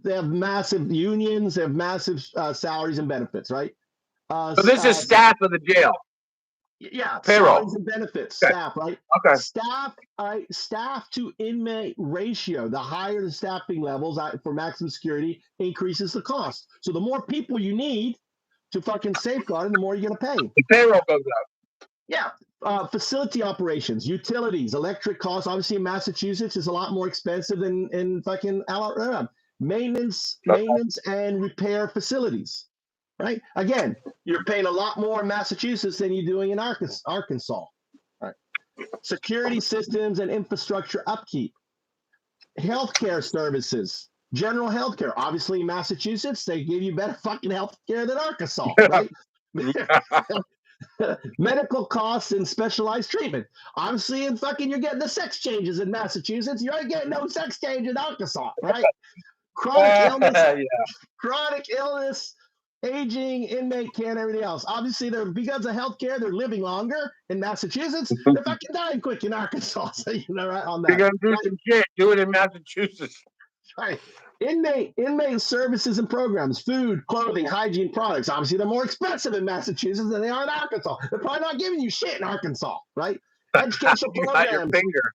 they have massive unions, they have massive salaries and benefits, right? So this is staff of the jail. Yeah, Payroll. salaries and benefits, Okay. staff, right? Okay. Staff, all right, staff to inmate ratio. The higher the staffing levels for maximum security increases the cost. So the more people you need to fucking safeguard, and the more you're gonna pay. The payroll goes up. Yeah. Facility operations, utilities, electric costs. Obviously, in Massachusetts is a lot more expensive than in fucking Alabama. Maintenance and repair facilities, right? Again, you're paying a lot more in Massachusetts than you're doing in Arkansas. Right. Security systems and infrastructure upkeep, healthcare services, general healthcare. Obviously, in Massachusetts, they give you better fucking healthcare than Arkansas, right? Medical costs and specialized treatment. Obviously, in fucking, you're getting the sex changes in Massachusetts. You ain't getting no sex change in Arkansas, right? Chronic illness, aging, inmate care, and everything else. Obviously, they're because of healthcare, they're living longer in Massachusetts. They're fucking dying quick in Arkansas. So you know, right on that. You're gonna do some shit. Do it in Massachusetts. Right. Inmate services and programs, food, clothing, hygiene products. Obviously, they're more expensive in Massachusetts than they are in Arkansas. They're probably not giving you shit in Arkansas, right? Educational You got your programs. finger.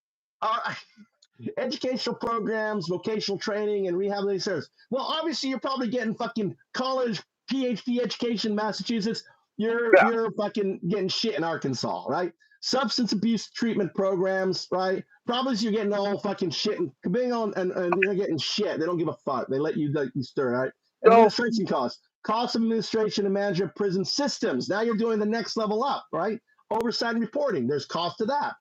Educational programs, vocational training, and rehabilitation service. Well, obviously, you're probably getting fucking college, PhD education in Massachusetts. You're fucking getting shit in Arkansas, right? Substance abuse treatment programs, right? Probably you're getting all fucking shit and you're getting shit. They don't give a fuck. They let you stir, right? Administration costs, cost of administration and management of prison systems. Now you're doing the next level up, right? Oversight and reporting. There's cost to that.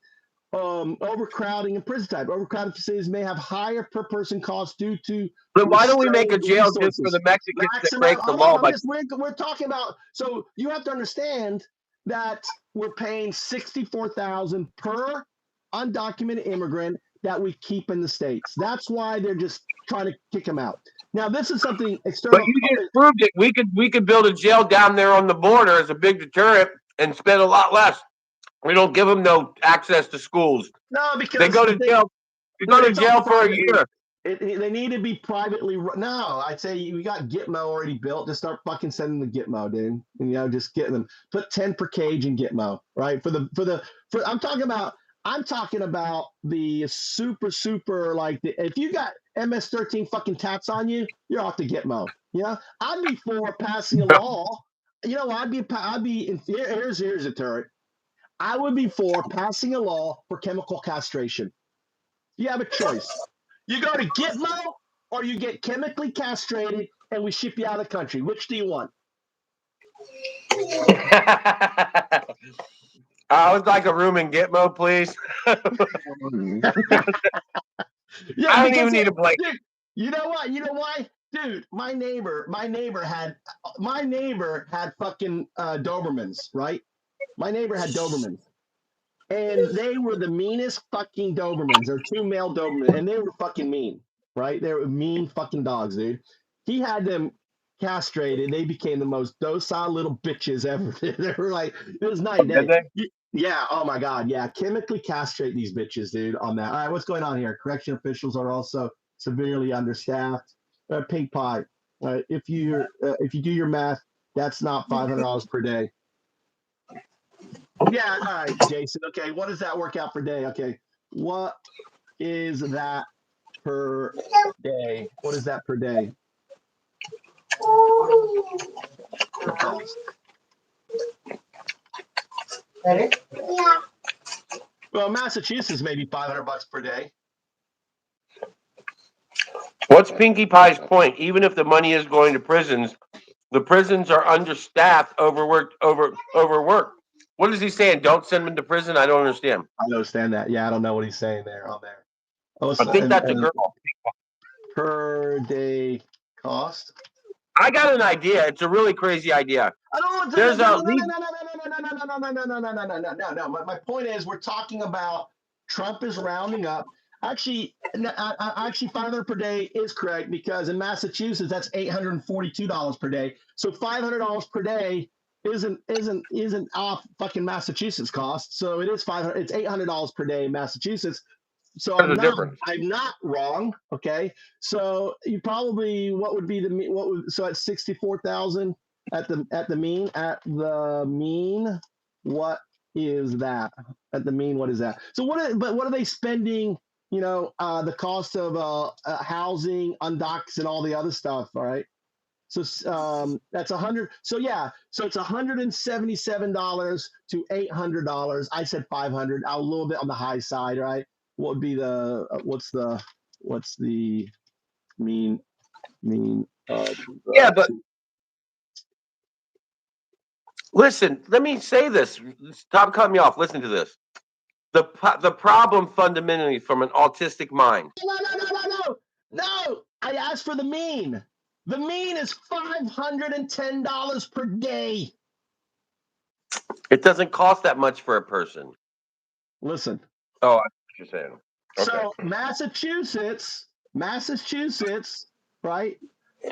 Overcrowding and prison type. Overcrowded facilities may have higher per person costs due to. Then why don't we make a jail just for the Mexicans that break the law? We're talking about. So you have to understand that we're paying $64,000 per undocumented immigrant that we keep in the states. That's why they're just trying to kick them out. Now this is something external. But you just proved it. We could build a jail down there on the border as a big deterrent and spend a lot less. We don't give them no access to schools. No, because they go to jail. They go to jail for a year. They need to be privately. No, I'd say we got Gitmo already built. Just start fucking sending the Gitmo, dude. And, just getting them. Put 10 per cage in Gitmo, right? I'm talking about the super like if you got MS-13 fucking tats on you, you're off the Gitmo. I'd be for passing a law. Here's a turret. I would be for passing a law for chemical castration. You have a choice. You go to Gitmo or you get chemically castrated and we ship you out of the country. Which do you want? I would like a room in Gitmo, please. I don't even need a blanket. Dude, you know what? You know why? Dude, my neighbor had fucking Dobermans, right? My neighbor had Dobermans, and they were the meanest fucking Dobermans. They're 2 male Dobermans, and they were fucking mean, right? They were mean fucking dogs, dude. He had them castrated. They became the most docile little bitches ever. They were like, it was night and day. Yeah, oh my God, yeah. Chemically castrate these bitches, dude, on that. All right, what's going on here? Correction officials are also severely understaffed. Pink pie. If you do your math, that's not $500 per day. Yeah, all right, Jason. Okay, what does that work out per day? Okay, what is that per day? What is that per day? Per cost. Better? Yeah. Well, Massachusetts maybe $500 per day. What's Pinkie Pie's point? Even if the money is going to prisons, the prisons are understaffed, overworked. What is he saying? Don't send them to prison? I don't understand. I understand that. Yeah, I don't know what he's saying there on there. I think that's a girl. Per day cost. I got an idea. It's a really crazy idea. I don't know. There's a no. My point is, we're talking about Trump is rounding up. Actually, actually, $500 per day is correct because in Massachusetts that's $842 per day. So $500 per day isn't off fucking Massachusetts cost. So it is $500. It's $800 per day in Massachusetts. So I'm not wrong. Okay. So you probably what would so at 64,000 at the mean, what is that? At the mean, what is that? So what are they spending, the cost of housing, undocks and all the other stuff, all right? So that's 100. So yeah, so it's $177 to $800. I said 500. A little bit on the high side, right? What would be the what's the mean? Yeah, but listen. Let me say this. Stop cutting me off. Listen to this. The problem fundamentally from an autistic mind. No. I asked for the mean. The mean is $510 per day. It doesn't cost that much for a person. Listen. Oh, I know what you're saying. Okay. So Massachusetts, right?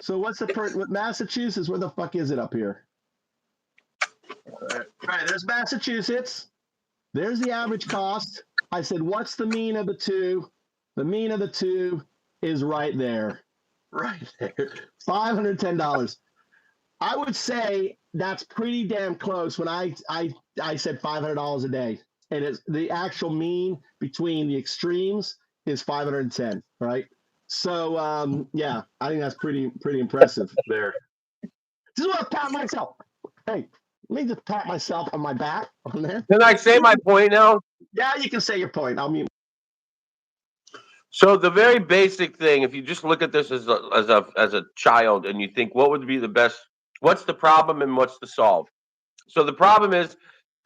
So what's with Massachusetts? Where the fuck is it up here? All right, there's Massachusetts. There's the average cost. I said, what's the mean of the two? The mean of the two is right there. Right there. $510. I would say that's pretty damn close when I said $500 a day. And it's the actual mean between the extremes is 510, right? So yeah, I think that's pretty impressive there. Just want to pat myself. Hey, let me just pat myself on my back on there. Can I say my point now? Yeah, you can say your point. I'll mute. So the very basic thing, if you just look at this as a child and you think what would be the best, what's the problem and what's the solve? So the problem is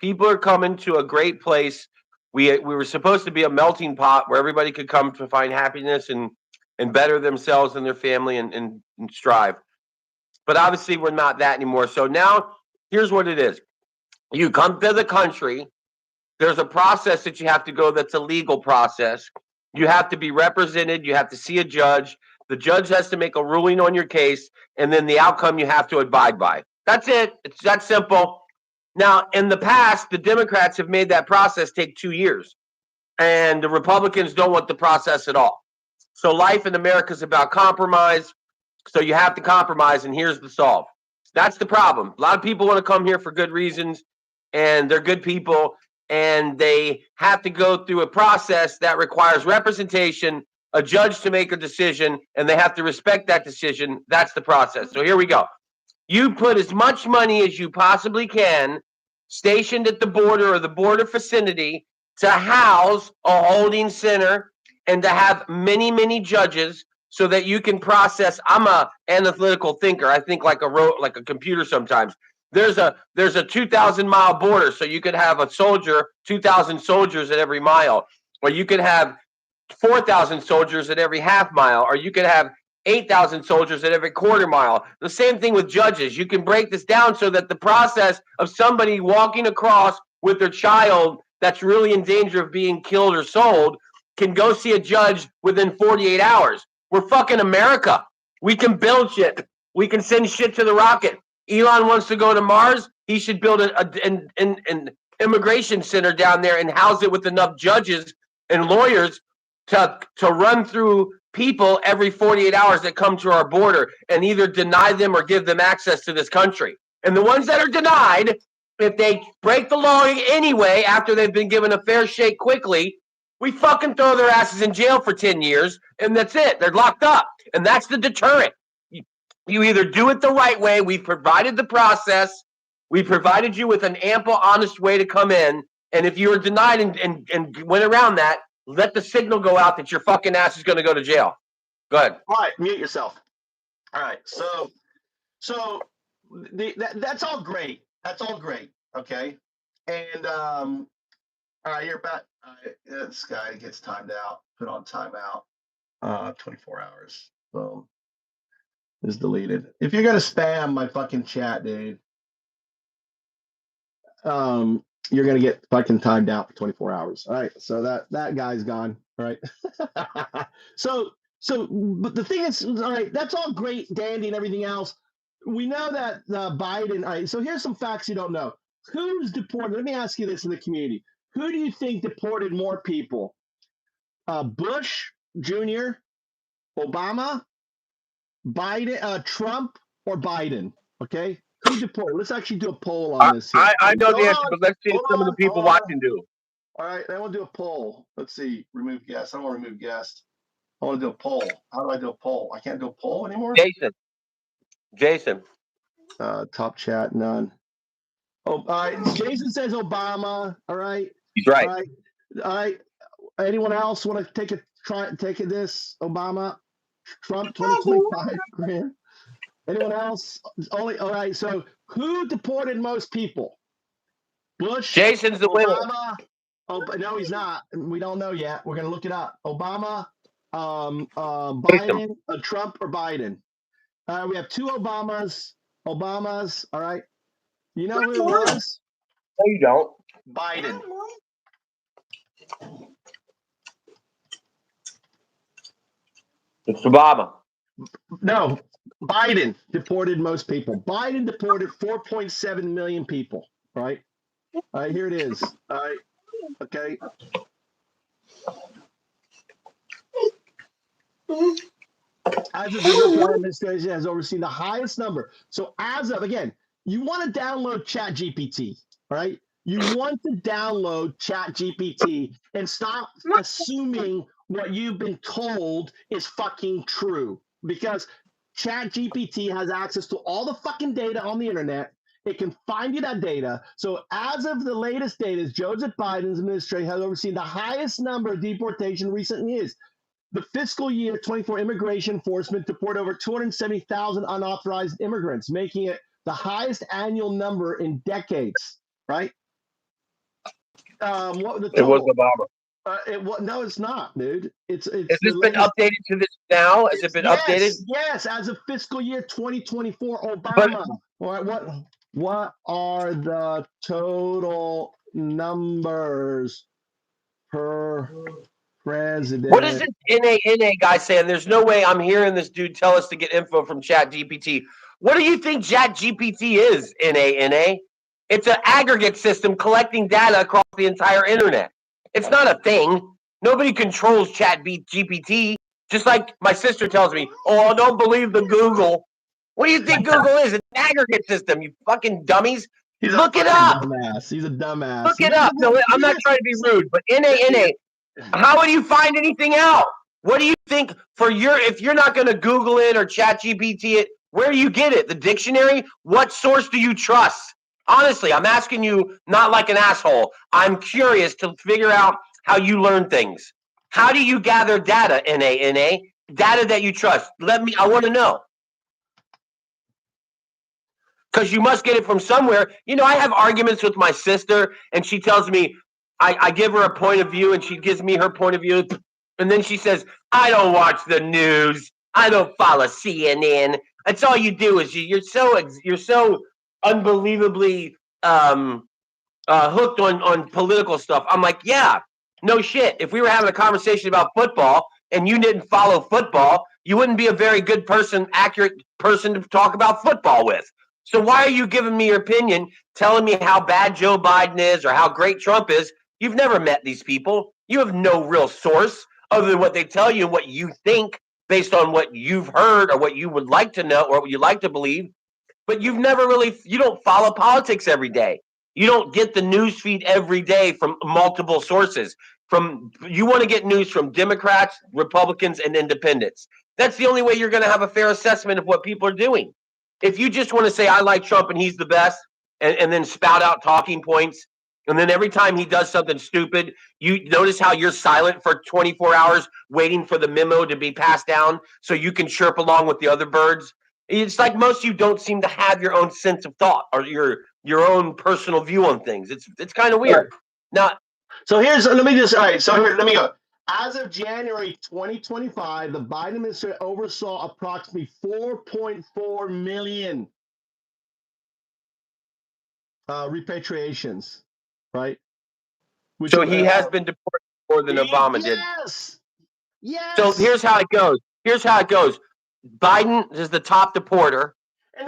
people are coming to a great place. We were supposed to be a melting pot where everybody could come to find happiness and better themselves and their family and strive. But obviously we're not that anymore. So now here's what it is. You come to the country. There's a process that you have to go that's a legal process. You have to be represented. You have to see a judge. The judge has to make a ruling on your case, and then the outcome you have to abide by. That's it. It's that simple. Now, in the past, the Democrats have made that process take 2 years, and the Republicans don't want the process at all. So life in America is about compromise. So you have to compromise, and here's the solve. That's the problem. A lot of people want to come here for good reasons, and they're good people, and they have to go through a process that requires representation, a judge to make a decision, and they have to respect that decision. That's the process. So here we go. You put as much money as you possibly can stationed at the border or the border vicinity to house a holding center and to have many, many judges so that you can process. I'm an analytical thinker. I think like a computer sometimes. There's a 2,000-mile border, so you could have a soldier, 2,000 soldiers at every mile, or you could have 4,000 soldiers at every half mile, or you could have 8,000 soldiers at every quarter mile. The same thing with judges. You can break this down so that the process of somebody walking across with their child that's really in danger of being killed or sold can go see a judge within 48 hours. We're fucking America. We can build shit. We can send shit to the rocket. Elon wants to go to Mars. He should build an immigration center down there and house it with enough judges and lawyers to run through people every 48 hours that come to our border and either deny them or give them access to this country. And the ones that are denied, if they break the law anyway after they've been given a fair shake quickly, we fucking throw their asses in jail for 10 years, and that's it. They're locked up. And that's the deterrent. You either do it the right way. We've provided the process. We provided you with an ample, honest way to come in. And if you were denied and went around that, let the signal go out that your fucking ass is going to go to jail. Go ahead. All right, mute yourself. All right, so that's all great. That's all great. Okay, and all right, you're back. This guy gets timed out. Put on timeout. 24 hours. Boom. Is deleted. If you're gonna spam my fucking chat, dude, you're gonna get fucking timed out for 24 hours. All right, so that guy's gone. All right. so but the thing is, all right, that's all great, dandy, and everything else. We know that Biden. All right, so here's some facts you don't know. Who's deported? Let me ask you this in the community. Who do you think deported more people? Bush Jr., Obama, Biden, Trump, or Biden? Okay, who deported? Let's actually do a poll on this. Here. I know the answer, but let's see if some of the people watching do. All right, I want to do a poll. Let's see. Remove guest. I don't want to remove guest. I want to do a poll. How do I do a poll? I can't do a poll anymore. Jason. Top chat, none. Oh, all right. Jason says Obama. All right. He's right. All right. Anyone else want to take this? Obama, Trump, 2025. Anyone else? Only. All right. So who deported most people? Bush. Jason's the winner. Oh, no, he's not. We don't know yet. We're gonna look it up. Obama, Biden, Trump, or Biden. We have two Obamas. All right. You know who it was? No, you don't. Biden. It's Obama. No, Biden deported most people. Biden deported 4.7 million people. Right. All right. Here it is. All right. Okay. As of the administration has overseen the highest number. So as of, again, you want to download ChatGPT, all right? You want to download ChatGPT and stop assuming what you've been told is fucking true, because ChatGPT has access to all the fucking data on the internet. It can find you that data. So as of the latest data, Joseph Biden's administration has overseen the highest number of deportation in recent years. The fiscal year 24 immigration enforcement deported over 270,000 unauthorized immigrants, making it the highest annual number in decades, right? What the total? It was Obama. No, it's not, dude. It's Has this been updated to this now? Has it been updated? Yes, as of fiscal year 2024, Obama. What are the total numbers per president? What is this NA guy saying? There's no way I'm hearing this dude tell us to get info from ChatGPT. What do you think ChatGPT is, NA? It's an aggregate system collecting data across the entire internet. It's not a thing. Nobody controls ChatGPT. Just like my sister tells me, oh, don't believe the Google. What do you think Google is? It's an aggregate system, you fucking dummies. Look it up. Dumbass. He's a dumbass. Look it up. No, I'm not trying to be rude, but NA, how would you find anything out? What do you think if you're not going to Google it or ChatGPT it, where do you get it? The dictionary? What source do you trust? Honestly, I'm asking you not like an asshole. I'm curious to figure out how you learn things. How do you gather data, NA? Data that you trust. I want to know. Because you must get it from somewhere. You know, I have arguments with my sister, and she tells me, I give her a point of view, and she gives me her point of view. And then she says, I don't watch the news. I don't follow CNN. That's all you do is you're so unbelievably hooked on political stuff. I'm like, yeah, no shit. If we were having a conversation about football and you didn't follow football, you wouldn't be a very good accurate person to talk about football with. So why are you giving me your opinion, telling me how bad Joe Biden is or how great Trump is? You've never met these people. You have no real source other than what they tell you and what you think. based on what you've heard or what you would like to know or what you like to believe. But you don't follow politics every day. You don't get the news feed every day from multiple sources. You want to get news from Democrats, Republicans, and independents. That's the only way you're going to have a fair assessment of what people are doing. If you just want to say, I like Trump and he's the best, and then spout out talking points, and then every time he does something stupid, you notice how you're silent for 24 hours waiting for the memo to be passed down so you can chirp along with the other birds. It's like most of you don't seem to have your own sense of thought or your own personal view on things. It's kind of weird. Now, So let me go. As of January 2025, the Biden administration oversaw approximately 4.4 million repatriations, right? so he has been deported more than Obama did. Yes. So here's how it goes. Biden is the top deporter.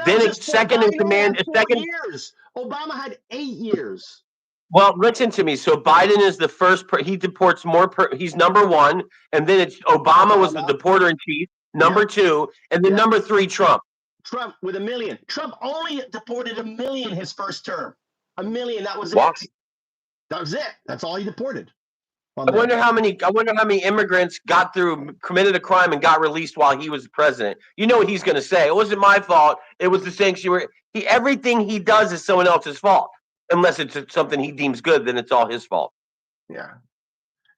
Then it's second in command. Years. Obama had 8 years. Well, listen to me. So Biden is the first. He deports more. He's number one, and then it's Obama was the deporter in chief. Number two, and then number three, Trump. Trump with 1 million. Trump only deported 1 million his first term. 1 million. That was Wow. it. That was it. That's all he deported. I wonder how many immigrants committed a crime and got released while he was president. You know what he's going to say? It wasn't my fault. It was the sanctuary. Everything he does is someone else's fault, unless it's something he deems good. Then it's all his fault. Yeah.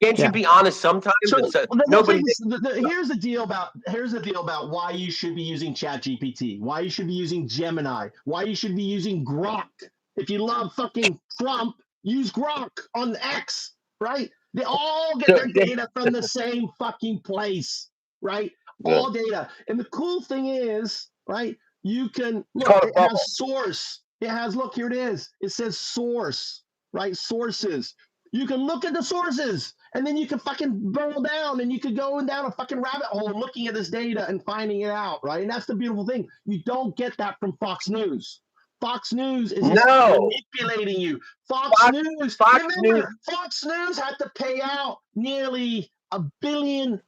Can't you be honest sometimes? Here's the deal about why you should be using ChatGPT, why you should be using Gemini, why you should be using Grok. If you love fucking Trump, use Grok on X, right? They all get their data from the same fucking place, right? Yeah. All data. And the cool thing is, right, you can look, it has source. Look, here it is. It says source, right? Sources. You can look at the sources, and then you can fucking burrow down, and you could go down a fucking rabbit hole looking at this data and finding it out, right? And that's the beautiful thing. You don't get that from Fox News. Fox News is manipulating you. Fox News had to pay out nearly $1 billion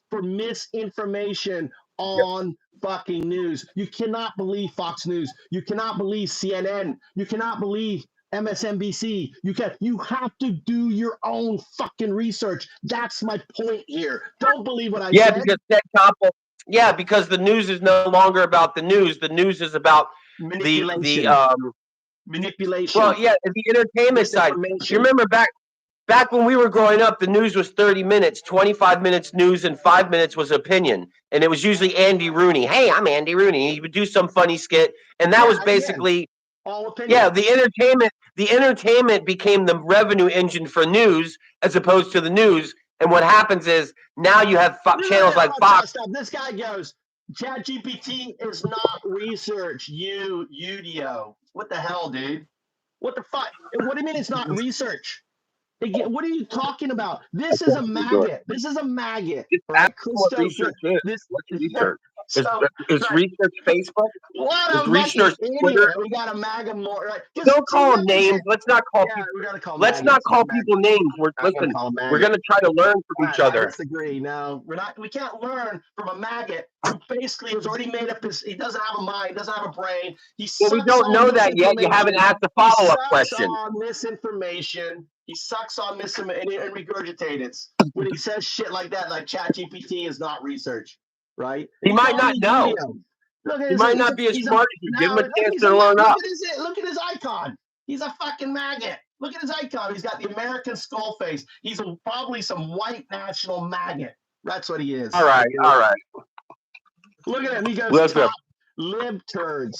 for misinformation on fucking news. You cannot believe Fox News. You cannot believe CNN. You cannot believe MSNBC. You have to do your own fucking research. That's my point here. Don't believe what I said. Because the news is no longer about the news. The news is about manipulation. Well, the entertainment side. You remember back when we were growing up, the news was 30 minutes, 25 minutes news, and 5 minutes was opinion. And it was usually Andy Rooney. Hey, I'm Andy Rooney. He would do some funny skit, and that was basically all opinion. Yeah, the entertainment became the revenue engine for news as opposed to the news. And what happens is now you have channels like Fox. Stop. This guy goes, ChatGPT is not research. UDO. What the hell, dude? What the fuck? What do you mean it's not research? What are you talking about? This is a maggot. This is a maggot. That's what research is. What's research? Is research Facebook? What a research Twitter? We got a MAGA more. Right? Don't call them names. Let's not call people. Let's not call people names. We're going to try to learn from each other. I disagree. No, we're not. We can't learn from a maggot who basically has already made up his. He doesn't have a mind. Doesn't have a brain. Well, we don't know that yet. You haven't asked the follow-up question. On misinformation. He sucks on misinformation and regurgitates it. When he says shit like that, like ChatGPT is not research, right? He might not know. He might not be as smart as you. Give him a chance to learn up. Look at his icon. He's a fucking maggot. Look at his icon. He's got the American skull face. He's probably some white national maggot. That's what he is. All right. Look at him. He goes, top lib turd.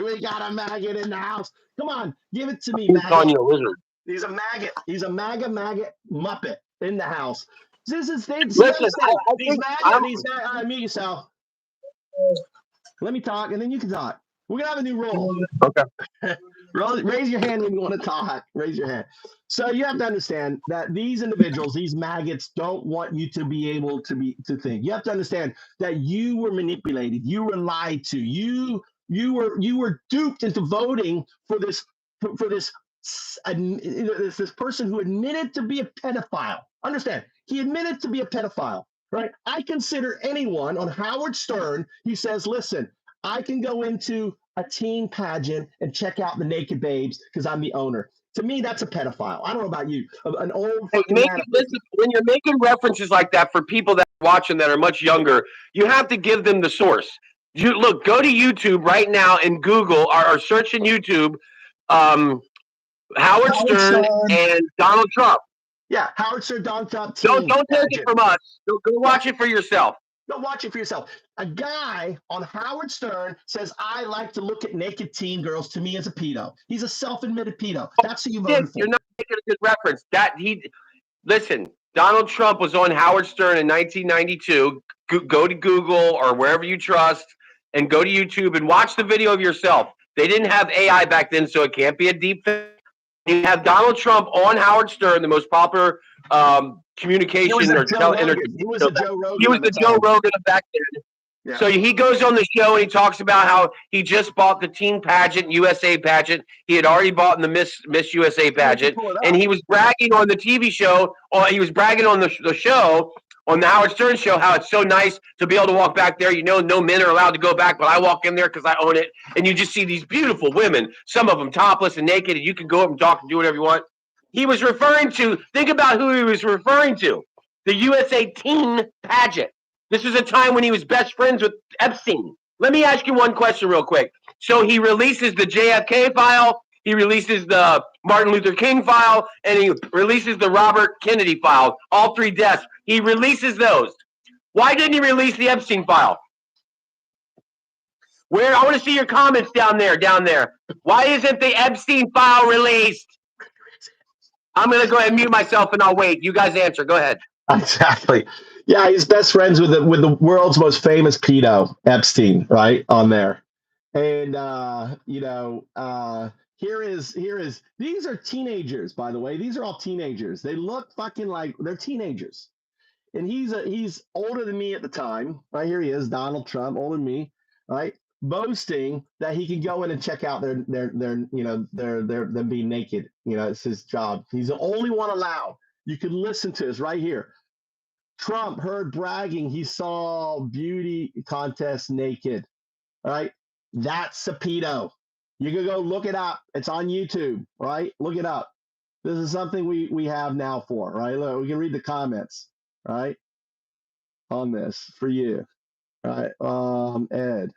We got a maggot in the house. Come on, give it to me, maggot. Calling you a lizard. He's a maggot. He's a maggot muppet in the house. This is things. Listen, mute yourself. Let me talk, and then you can talk. We're gonna have a new rule. Okay. Raise your hand when you want to talk. Raise your hand. So you have to understand that these individuals, these maggots, don't want you to be able to think. You have to understand that you were manipulated. You were lied to. You were duped into voting for this person who admitted to be a pedophile. Understand, he admitted to be a pedophile, right? I consider anyone on Howard Stern, he says, listen, I can go into a teen pageant and check out the naked babes because I'm the owner. To me, that's a pedophile. I don't know about you. An old Hey, fucking man. listen, when you're making references like that for people that are watching that are much younger, you have to give them the source. You look, go to YouTube right now and Google or search in YouTube Howard Stern and Donald Trump. Yeah, Howard Stern, Donald Trump. Don't take it from us. Go watch it for yourself. Go watch it for yourself. A guy on Howard Stern says, I like to look at naked teen girls. To me, as a pedo. He's a self-admitted pedo. That's who you voted for. You're not making a good reference. Listen, Donald Trump was on Howard Stern in 1992. Go to Google or wherever you trust and go to YouTube and watch the video of yourself. They didn't have AI back then, so it can't be a deep thing. You have Donald Trump on Howard Stern, the most popular communication or He was the Joe Rogan. He was the Joe Rogan of back then. Yeah. So he goes on the show and he talks about how he just bought the teen pageant, USA pageant. He had already bought in the Miss USA pageant, and he was bragging on the TV show. Or he was bragging on the show, on the Howard Stern show, how it's so nice to be able to walk back there. You know, no men are allowed to go back, but I walk in there because I own it. And you just see these beautiful women, some of them topless and naked, and you can go up and talk and do whatever you want. He was referring to, think about who he was referring to, the USA teen pageant. This is a time when he was best friends with Epstein. Let me ask you one question real quick. So he releases the JFK file, he releases the Martin Luther King file, and he releases the Robert Kennedy file, all 3 deaths. He releases those. Why didn't he release the Epstein file? I want to see your comments down there. Why isn't the Epstein file released? I'm going to go ahead and mute myself and I'll wait. You guys answer. Go ahead. Exactly. Yeah, he's best friends with the world's most famous pedo, Epstein, right on there. And here is these are teenagers, by the way. These are all teenagers. They look fucking like they're teenagers. And he's older than me at the time. Right, here he is, Donald Trump, older than me, right? Boasting that he can go in and check out them being naked. You know, it's his job. He's the only one allowed. You can listen to this right here. Trump heard bragging he saw beauty contest naked. All right. That's a pedo. You can go look it up. It's on YouTube, right? Look it up. This is something we have now for, right? Look, we can read the comments, right? On this for you. Right. Ed.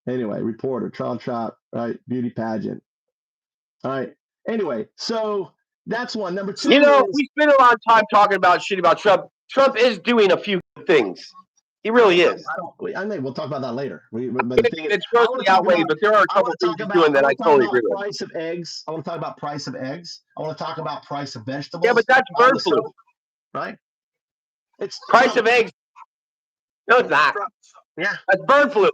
Anyway, reporter, Trump shop, right? Beauty pageant. All right. Anyway, so that's one. Number 2. You know, we spend a lot of time talking about shit about Trump. Trump is doing a few things. He really is. We'll talk about that later. It's grossly outweighed, but there are a couple things he's doing that I totally agree with. Price of eggs. I want to talk about price of eggs. I want to talk about price of vegetables. Yeah, but that's bird flu, right? It's price of eggs. No, it's not. Yeah, that's bird flu.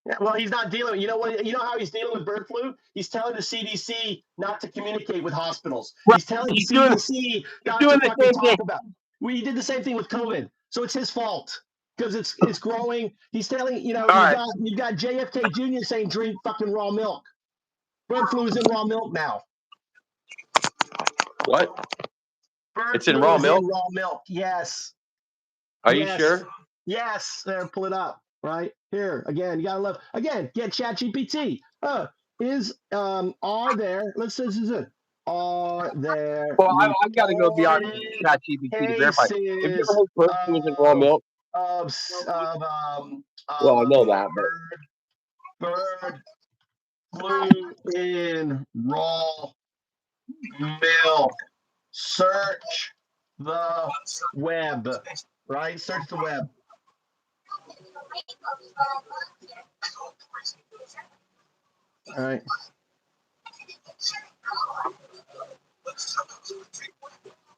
Yeah, well, he's not dealing. You know what? You know how he's dealing with bird flu? He's telling the CDC not to communicate with hospitals. Right. He's telling the CDC not to fucking talk about. He did the same thing with COVID, so it's his fault because it's growing. He's telling you've got JFK Jr. saying drink fucking raw milk. Bird flu is in raw milk now. What? It's in raw milk. In raw milk, yes. Are you sure? Yes. There, pull it up. Right here again. You gotta love again. Get ChatGPT. Are there? Let's say this is it. Are there? Well, I've got to go beyond ChatGPT to verify. If your whole person was in raw milk. Well, I know that, but bird flu in raw milk. Search the web. Right. Search the web. All right.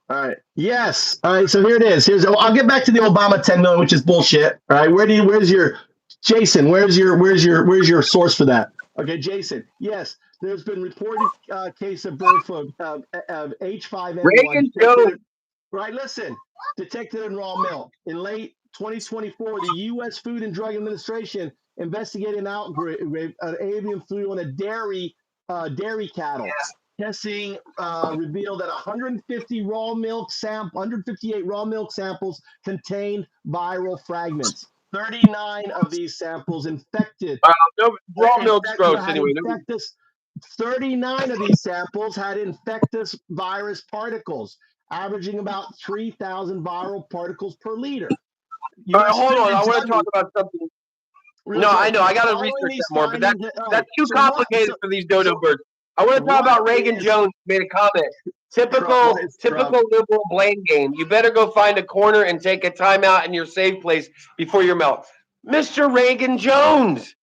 All right. Yes. All right. So here it is. I'll get back to the Obama 10 million, which is bullshit. All right. Where's your Jason? Where's your source for that? Okay, Jason. Yes, there's been reported case of bird flu of H5N1. Right. Listen. Detected in raw milk in late 2024, the U.S. Food and Drug Administration investigated an outbreak of avian flu on a dairy cattle. testing revealed that 158 raw milk samples contained viral fragments. 39 of these samples infected. No, raw milk's gross anyway. 39 of these samples had infectious virus particles, averaging about 3,000 viral particles per liter. All right, hold on. I want to talk about something. No, I know. I got to research that more, but that's too complicated for these dodo birds. I want to talk about Reagan Jones made a comment. Typical liberal blame game. You better go find a corner and take a timeout in your safe place before your melt. Mr. Reagan Jones.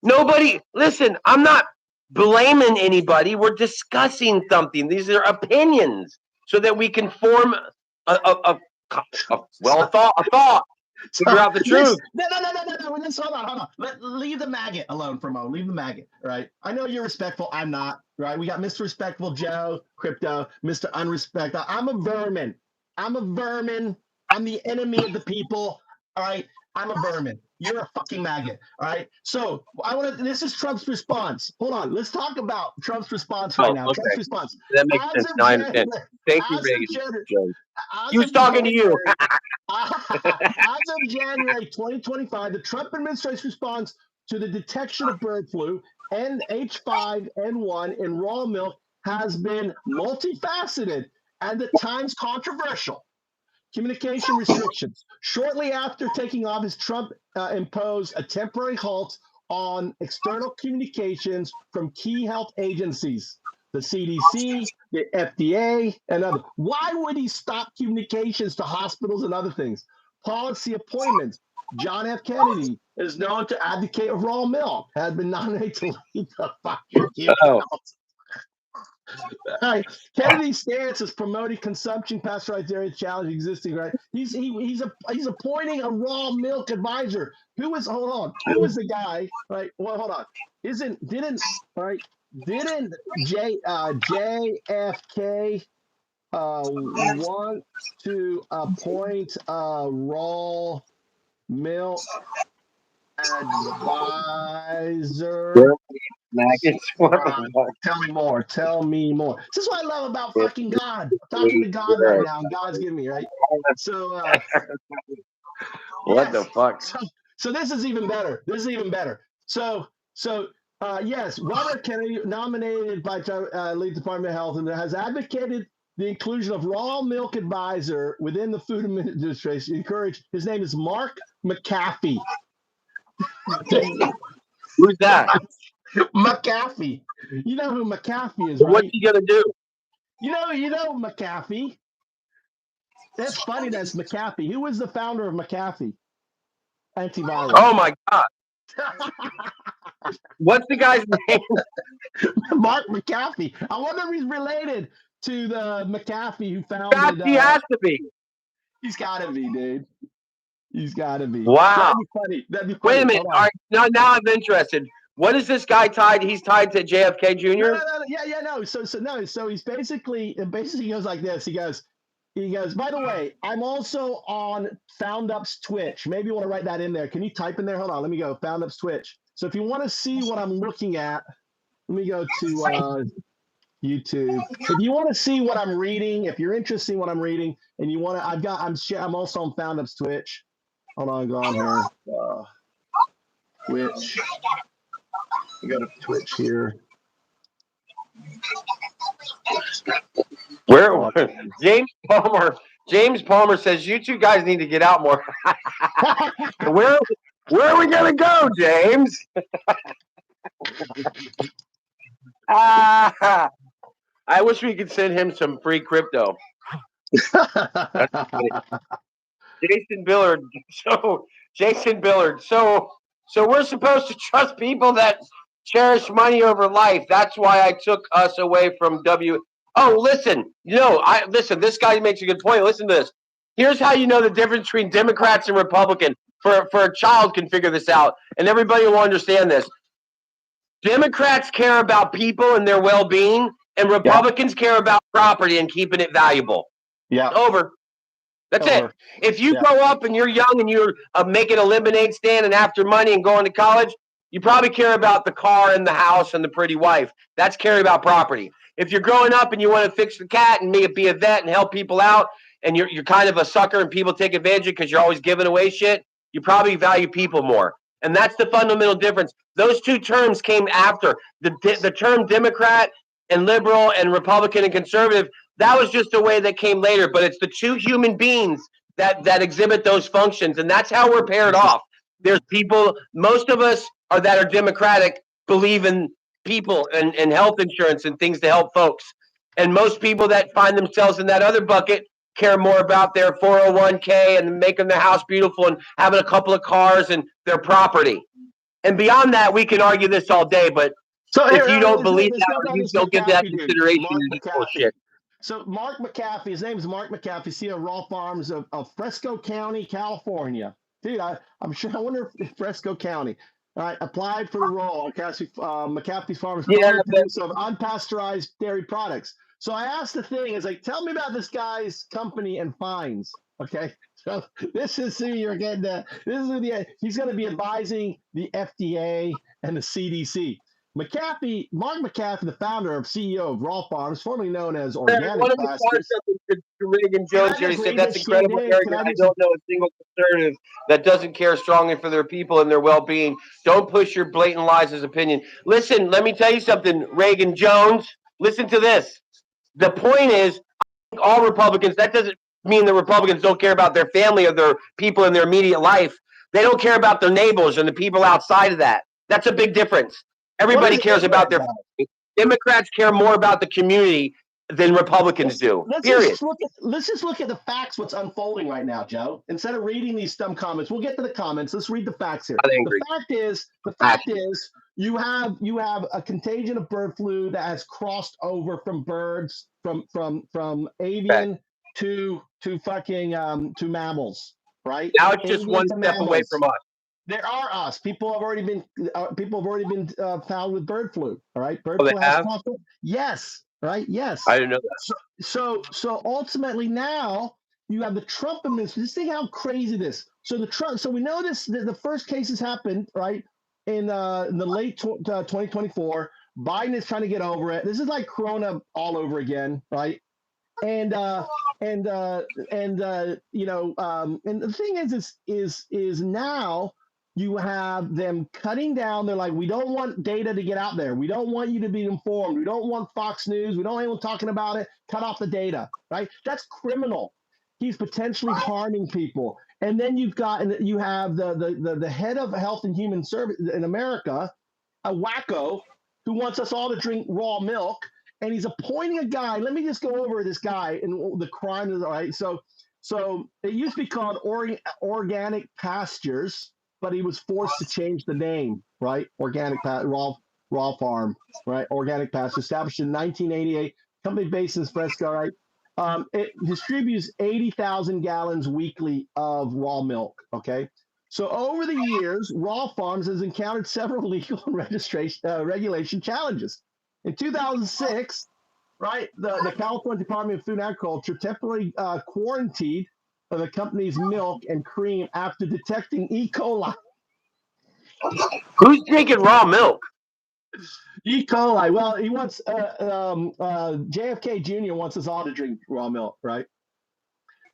Nobody, listen, I'm not blaming anybody. We're discussing something. These are opinions so that we can form a thought. Figure out the truth. No. Hold on. Leave the maggot alone for a moment. Leave the maggot, right? I know you're respectful. I'm not, right? We got Mr. Respectful Joe, Crypto, Mr. Unrespectful. I'm a vermin. I'm the enemy of the people, all right? I'm a vermin. You're a fucking maggot, all right? So this is Trump's response. Hold on. Let's talk about Trump's response right now. Okay. Trump's response. That makes sense. Now I understand. Thank you, Reagan Jones. He was talking to you. As of January 2025, the Trump administration's response to the detection of bird flu and H5N1 in raw milk has been multifaceted and at times controversial. Communication restrictions. Shortly after taking office, Trump imposed a temporary halt on external communications from key health agencies, the CDC, the FDA, and others. Why would he stop communications to hospitals and other things? Policy appointments. John F. Kennedy is known to advocate of raw milk, has been nominated to lead the fucking Right. Kennedy's stance is promoting consumption, pasteurized dairy, challenge existing, right? He's appointing a raw milk advisor. Who is the guy, right? Well, hold on. Didn't JFK want to appoint a raw milk advisor? Tell me more. This is what I love about fucking God. I'm talking to God right now, and God's giving me, right? So, what the fuck? So this is even better. So, yes, Robert Kennedy, nominated by lead Department of Health, and has advocated the inclusion of raw milk advisor within the Food Administration. Encouraged. His name is Mark McAfee. Who's that? McAfee. You know who McAfee is, right? What's he gonna do? You know McAfee. That's funny. That's McAfee. Who was the founder of McAfee? Antiviral. Oh my God. What's the guy's name? Mark McAfee. I wonder if he's related to the McAfee who founded. He has to be. He's got to be, dude. He's got to be. Wow. That'd be funny. Wait a minute. All right. Now I'm interested. What is this guy tied? He's tied to JFK Jr. No. Yeah. So he's basically goes like this. He goes. By the way, I'm also on FoundUp's Twitch. Maybe you want to write that in there. Can you type in there? Hold on. Let me go. FoundUp's Twitch. So if you want to see what I'm looking at, let me go to YouTube. If you want to see what I'm reading, if you're interested in what I'm reading, and you want to, I'm also on FoundUp's Twitch. Hold on, go on here. Twitch. We got a Twitch here. Where James Palmer says you two guys need to get out more. Where are we gonna go, James? I wish we could send him some free crypto. Jason Billard. So we're supposed to trust people that cherish money over life. That's why I took us away from Oh, listen. This guy makes a good point. Listen to this. Here's how you know the difference between Democrats and Republicans. For a child can figure this out, and everybody will understand this. Democrats care about people and their well-being, and Republicans care about property and keeping it valuable. Yeah. Over. That's it. If you grow up and you're young and you're making a lemonade stand and after money and going to college, you probably care about the car and the house and the pretty wife. That's caring about property. If you're growing up and you want to fix the cat and be a vet and help people out, and you're kind of a sucker and people take advantage of you because you're always giving away shit, you probably value people more. And that's the fundamental difference. Those two terms came after. The term Democrat and liberal and Republican and conservative, that was just a way that came later. But it's the two human beings that exhibit those functions. And that's how we're paired off. There's people, most of us that are Democratic believe in people and health insurance and things to help folks. And most people that find themselves in that other bucket care more about their 401k and making their house beautiful and having a couple of cars and their property. And beyond that, we can argue this all day, but if you don't believe that or you don't give that consideration, it's bullshit. So Mark McAfee, his name is Mark McAfee, CEO of Raw Farms of Fresco County, California. Dude, I'm sure, I wonder if Fresco County, all right, applied for the role. McAfee's Farms, of unpasteurized dairy products. So I asked the thing, is like, tell me about this guy's company and fines. Okay, so this is who you're getting. He's going to be advising the FDA and the CDC. Mark McAfee, the founder of CEO of Raw Farms, formerly known as Organic Pastures. Reagan Jones here. He said that's incredible, arrogant. I don't know a single conservative that doesn't care strongly for their people and their well-being. Don't push your blatant lies as opinion. Listen, let me tell you something, Reagan Jones. Listen to this. The point is, all Republicans, that doesn't mean the Republicans don't care about their family or their people in their immediate life. They don't care about their neighbors and the people outside of that. That's a big difference. Everybody cares about their family. Democrats care more about the community than Republicans do. Period. Let's just look at the facts, what's unfolding right now, Joe. Instead of reading these dumb comments, we'll get to the comments. Let's read the facts here. The fact is, you have a contagion of bird flu that has crossed over from birds, from avian to mammals, right? Now it's just one step away from us. There are us. People have already been found with bird flu. All right, bird flu has crossed over. Yes, right. Yes, I didn't know that. So ultimately now you have the Trump administration. Just think how crazy this. So we know this. The first cases happened right in the late 2024. Biden is trying to get over it. This is like Corona all over again, right? And the thing is now you have them cutting down. They're like, we don't want data to get out there. We don't want you to be informed. We don't want Fox News. We don't want anyone talking about it. Cut off the data, right? That's criminal. He's potentially harming people. And then you have the head of Health and Human Service in America, a wacko who wants us all to drink raw milk. And he's appointing a guy. Let me just go over this guy and the crime is all right. So it used to be called Organic Pastures, but he was forced to change the name, right? Raw Farm, right? Organic Pastures, established in 1988, company based in Fresco, right? It distributes 80,000 gallons weekly of raw milk. Okay, so over the years, Raw Farms has encountered several legal and regulation challenges. In 2006, right, the California Department of Food and Agriculture temporarily quarantined the company's milk and cream after detecting E. coli. Who's drinking raw milk? E. coli. Well, he wants JFK Jr. wants us all to drink raw milk, right?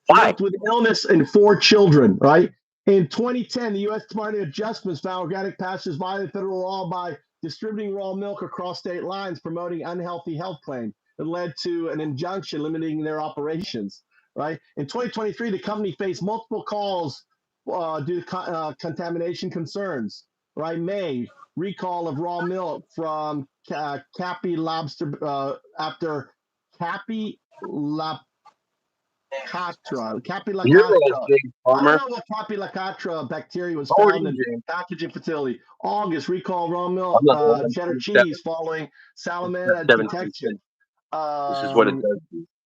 Why? With illness and 4 children, right? In 2010, the U.S. Department of Justice found Organic Pastures violated federal law by distributing raw milk across state lines, promoting unhealthy health claims. It led to an injunction limiting their operations. Right. In 2023, the company faced multiple calls due to contamination concerns. Right. May recall of raw milk from Capi Lobster after Capi Lacatra. Capi Lacatra. I don't know what Capi Lacatra bacteria was found in packaging facility. August recall raw milk, cheddar cheese following salmonella detection. This is what it does.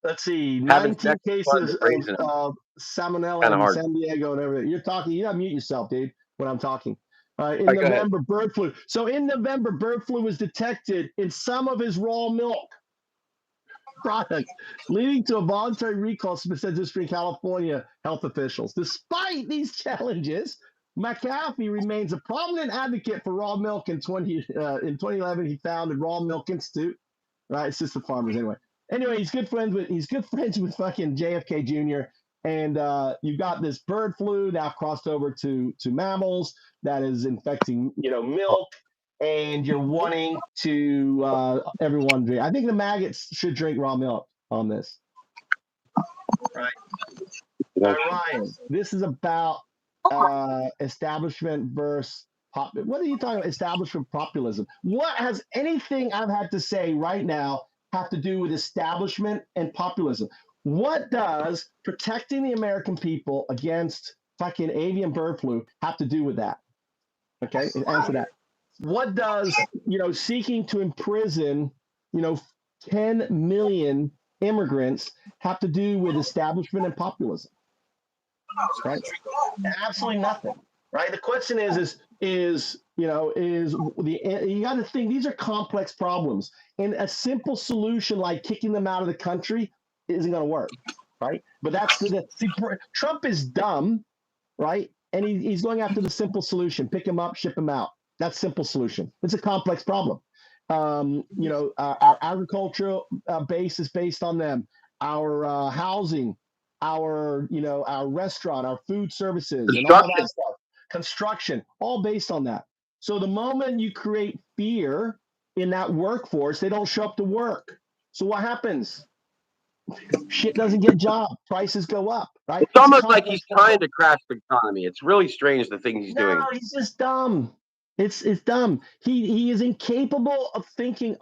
Let's see, 19 cases of salmonella in San Diego and everything. You gotta mute yourself, dude, when I'm talking. In November, bird flu. So in November, bird flu was detected in some of his raw milk products, leading to a voluntary recall specific in California health officials. Despite these challenges, McAfee remains a prominent advocate for raw milk. In 2011, he founded Raw Milk Institute, right? It's just the farmers anyway. Anyway, he's good friends with fucking JFK Jr. And you've got this bird flu now crossed over to mammals that is infecting, milk, and you're wanting to everyone drink. I think the maggots should drink raw milk on this. Right. Ryan, this is about establishment versus what are you talking about? Establishment populism. What has anything I've had to say right now have to do with establishment and populism? What does protecting the American people against fucking avian bird flu have to do with that? Okay, answer that. What does, seeking to imprison, 10 million immigrants have to do with establishment and populism? Right? Absolutely nothing. Right? The question is you got to think these are complex problems, and a simple solution like kicking them out of the country isn't going to work, right? But Trump is dumb, right? And he's going after the simple solution: pick him up, ship him out. That's simple solution. It's a complex problem. Our agricultural base is based on them. Our housing, our restaurant, our food services, and all that stuff. Construction, all based on that. So the moment you create fear in that workforce, they don't show up to work. So what happens? Shit doesn't get job. Prices go up, right? It's almost like he's trying to crash the economy. It's really strange the things he's doing. No, he's just dumb. It's dumb. He is incapable of thinking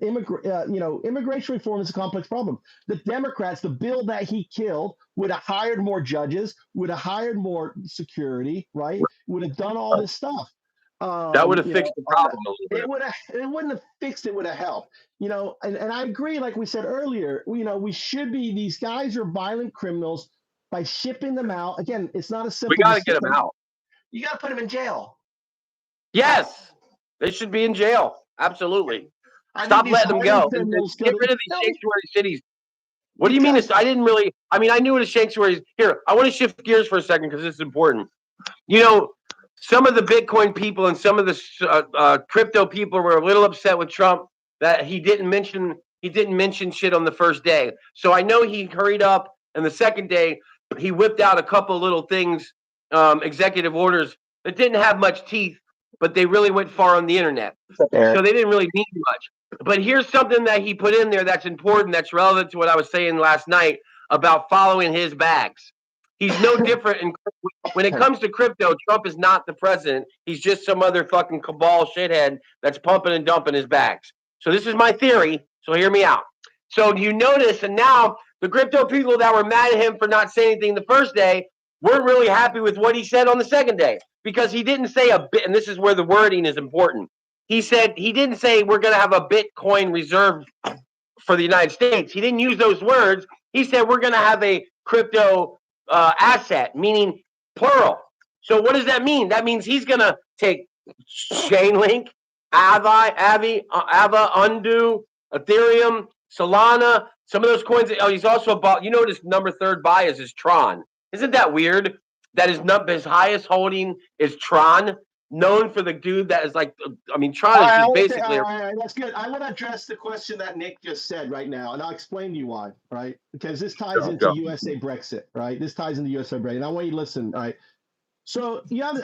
immigration reform is a complex problem. The Democrats, the bill that he killed, would have hired more judges, would have hired more security, right? Would have done all this stuff. That would have fixed the problem a little bit. It wouldn't have fixed it. Would have helped. And I agree. Like we said earlier, we should be. These guys are violent criminals. By shipping them out, again, it's not a simple. We got to get them out. You got to put them in jail. Yes, they should be in jail. Absolutely. Stop letting them go. Get rid of these sanctuary cities. What do you mean? I knew what a sanctuary is. Here, I want to shift gears for a second because this is important. Some of the Bitcoin people and some of the crypto people were a little upset with Trump that he didn't mention shit on the first day. So I know he hurried up, and the second day he whipped out a couple little things, executive orders that didn't have much teeth, but they really went far on the internet. So they didn't really mean much. But here's something that he put in there that's important, that's relevant to what I was saying last night about following his bags. He's no different. When it comes to crypto, Trump is not the president. He's just some other fucking cabal shithead that's pumping and dumping his bags. So this is my theory. So hear me out. So you notice, and now the crypto people that were mad at him for not saying anything the first day weren't really happy with what he said on the second day, because he didn't say a bit, and this is where the wording is important. He didn't say we're going to have a Bitcoin reserve for the United States. He didn't use those words. He said we're going to have a crypto asset, meaning plural. So what does that mean? That means he's going to take Chainlink, Ava, Undo, Ethereum, Solana, some of those coins. He's also bought, his number third buy is Tron. Isn't that weird? That his highest holding is Tron, known for the dude that is Tron is just basically. That's good. I want to address the question that Nick just said right now, and I'll explain to you why, right? Because this ties into USA Brexit, right? This ties into USA Brexit, and I want you to listen, all right? So you have,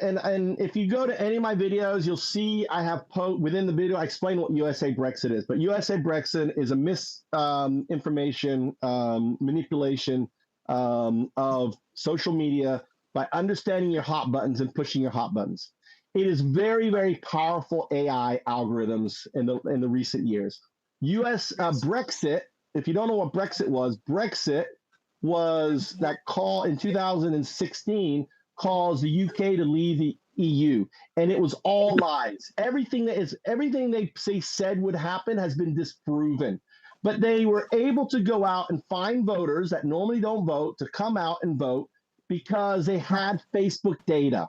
and if you go to any of my videos, you'll see I have within the video I explain what USA Brexit is. But USA Brexit is a misinformation manipulation of social media by understanding your hot buttons and pushing your hot buttons. It is very, very powerful AI algorithms in the recent years. Brexit, if you don't know what Brexit was that call in 2016 calls the UK to leave the EU, and it was all lies. Everything they said would happen has been disproven. But they were able to go out and find voters that normally don't vote to come out and vote because they had Facebook data,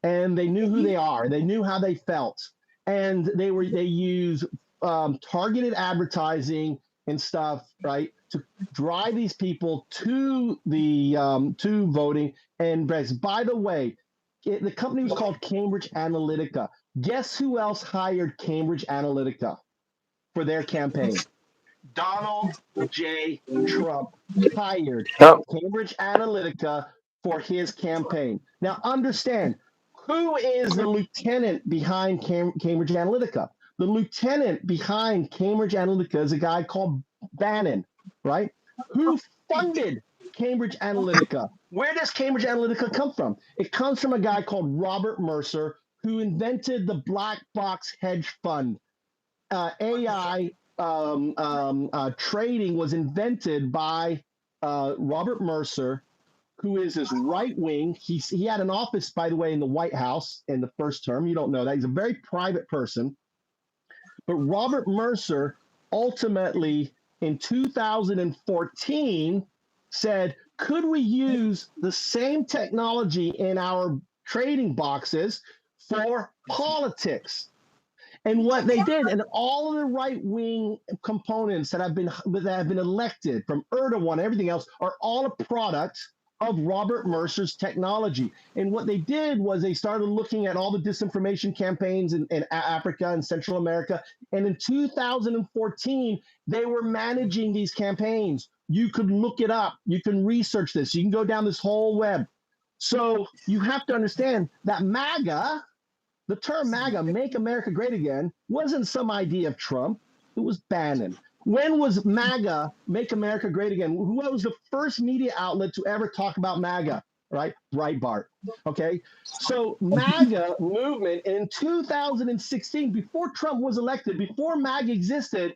and they knew who they are, they knew how they felt, and they use targeted advertising and stuff, right, to drive these people to the to voting. And by the way, the company was called Cambridge Analytica. Guess who else hired Cambridge Analytica? for their campaign. Donald J. Trump hired Yep. Cambridge Analytica for his campaign. Now, understand, who is the lieutenant behind Cambridge Analytica? The lieutenant behind Cambridge Analytica is a guy called Bannon, right? Who funded Cambridge Analytica? Where does Cambridge Analytica come from? It comes from a guy called Robert Mercer, who invented the black box hedge fund. AI trading was invented by Robert Mercer, who is this right wing. He had an office, by the way, in the White House in the first term. You don't know that. He's a very private person. But Robert Mercer ultimately in 2014 said, could we use the same technology in our trading boxes for politics? And what they did, and all of the right-wing components that have been elected, from Erdogan, everything else, are all a product of Robert Mercer's technology. And what they did was they started looking at all the disinformation campaigns in Africa and Central America. And in 2014, they were managing these campaigns. You could look it up. You can research this. You can go down this whole web. So you have to understand that MAGA, the term MAGA, Make America Great Again, wasn't some idea of Trump. It was Bannon. When was MAGA, Make America Great Again? Who was the first media outlet to ever talk about MAGA? Right? Breitbart. Okay. So MAGA movement in 2016, before Trump was elected, before MAGA existed,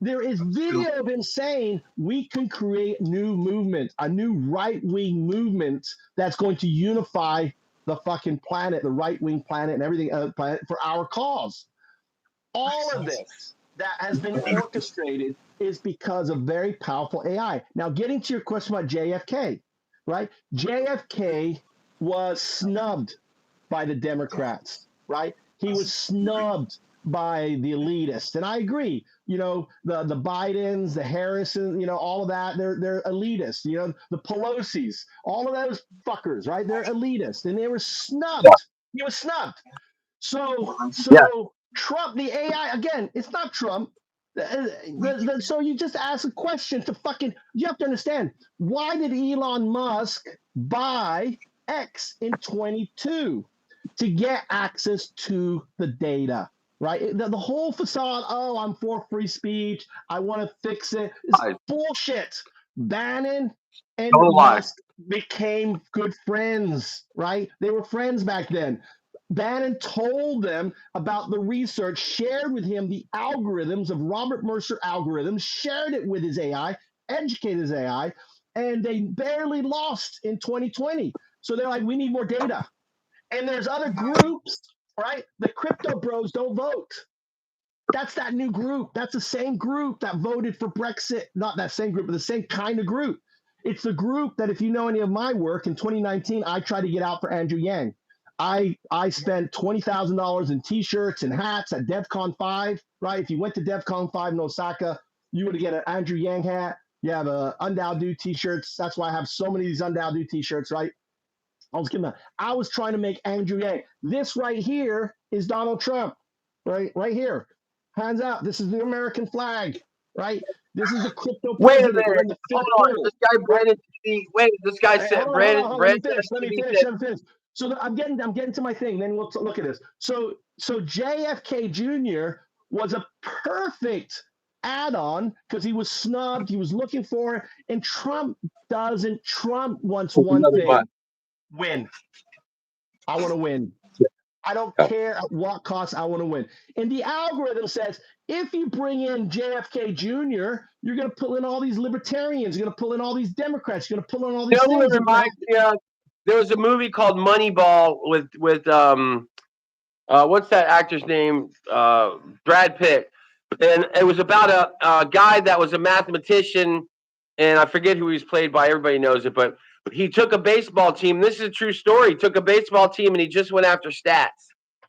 there is video of him saying we can create new movement, a new right-wing movement that's going to unify the fucking planet, the right-wing planet and everything planet for our cause. All of this that has been orchestrated is because of very powerful AI. Now, getting to your question about JFK, right? JFK was snubbed by the Democrats, right? He was snubbed by the elitists. And I agree, you know, the Bidens, the Harrisons, you know, all of that, they're elitists, you know, the Pelosi's, all of those fuckers, right? They're elitists and they were snubbed. He was snubbed. So Trump, the AI, again, it's not Trump. So you just ask a question to fucking, you have to understand, why did Elon Musk buy X in 22? To get access to the data, right? The whole facade, oh, I'm for free speech, I want to fix it, is bullshit. Bannon and Musk became good friends, right? They were friends back then. Bannon told them about the research, shared with him the algorithms of Robert Mercer algorithms, shared it with his AI, educated his AI, and they barely lost in 2020. So they're like, we need more data. And there's other groups, right? The crypto bros don't vote. That's that new group. That's the same group that voted for Brexit. Not that same group, but the same kind of group. It's the group that, if you know any of my work, in 2019, I tried to get out for Andrew Yang. I spent $20,000 in T-shirts and hats at DevCon 5, right? If you went to DevCon 5 in Osaka, you would get an Andrew Yang hat. You have a Undoubted Dude T-shirts. That's why I have so many of these Undoubted Dude T-shirts, right? I was trying to make Andrew Yang. This right here is Donald Trump, right? Right here. Hands out. This is the American flag, right? This is the crypto president. Wait a minute. Hold on. This guy Brandon. Wait. This guy said Brandon. Let me finish. So I'm getting to my thing. Then we'll look at this. So JFK Jr. was a perfect add-on because he was snubbed. He was looking for it, and Trump doesn't. Trump wants one thing. Win. I want to win. I don't care at what cost. I want to win. And the algorithm says if you bring in JFK Jr., you're going to pull in all these libertarians. You're going to pull in all these Democrats. You're going to pull in all these things. There was a movie called Moneyball with what's that actor's name? Brad Pitt. And it was about a guy that was a mathematician, and I forget who he's played by. Everybody knows it, but he took a baseball team. This is a true story. He took a baseball team and he just went after stats.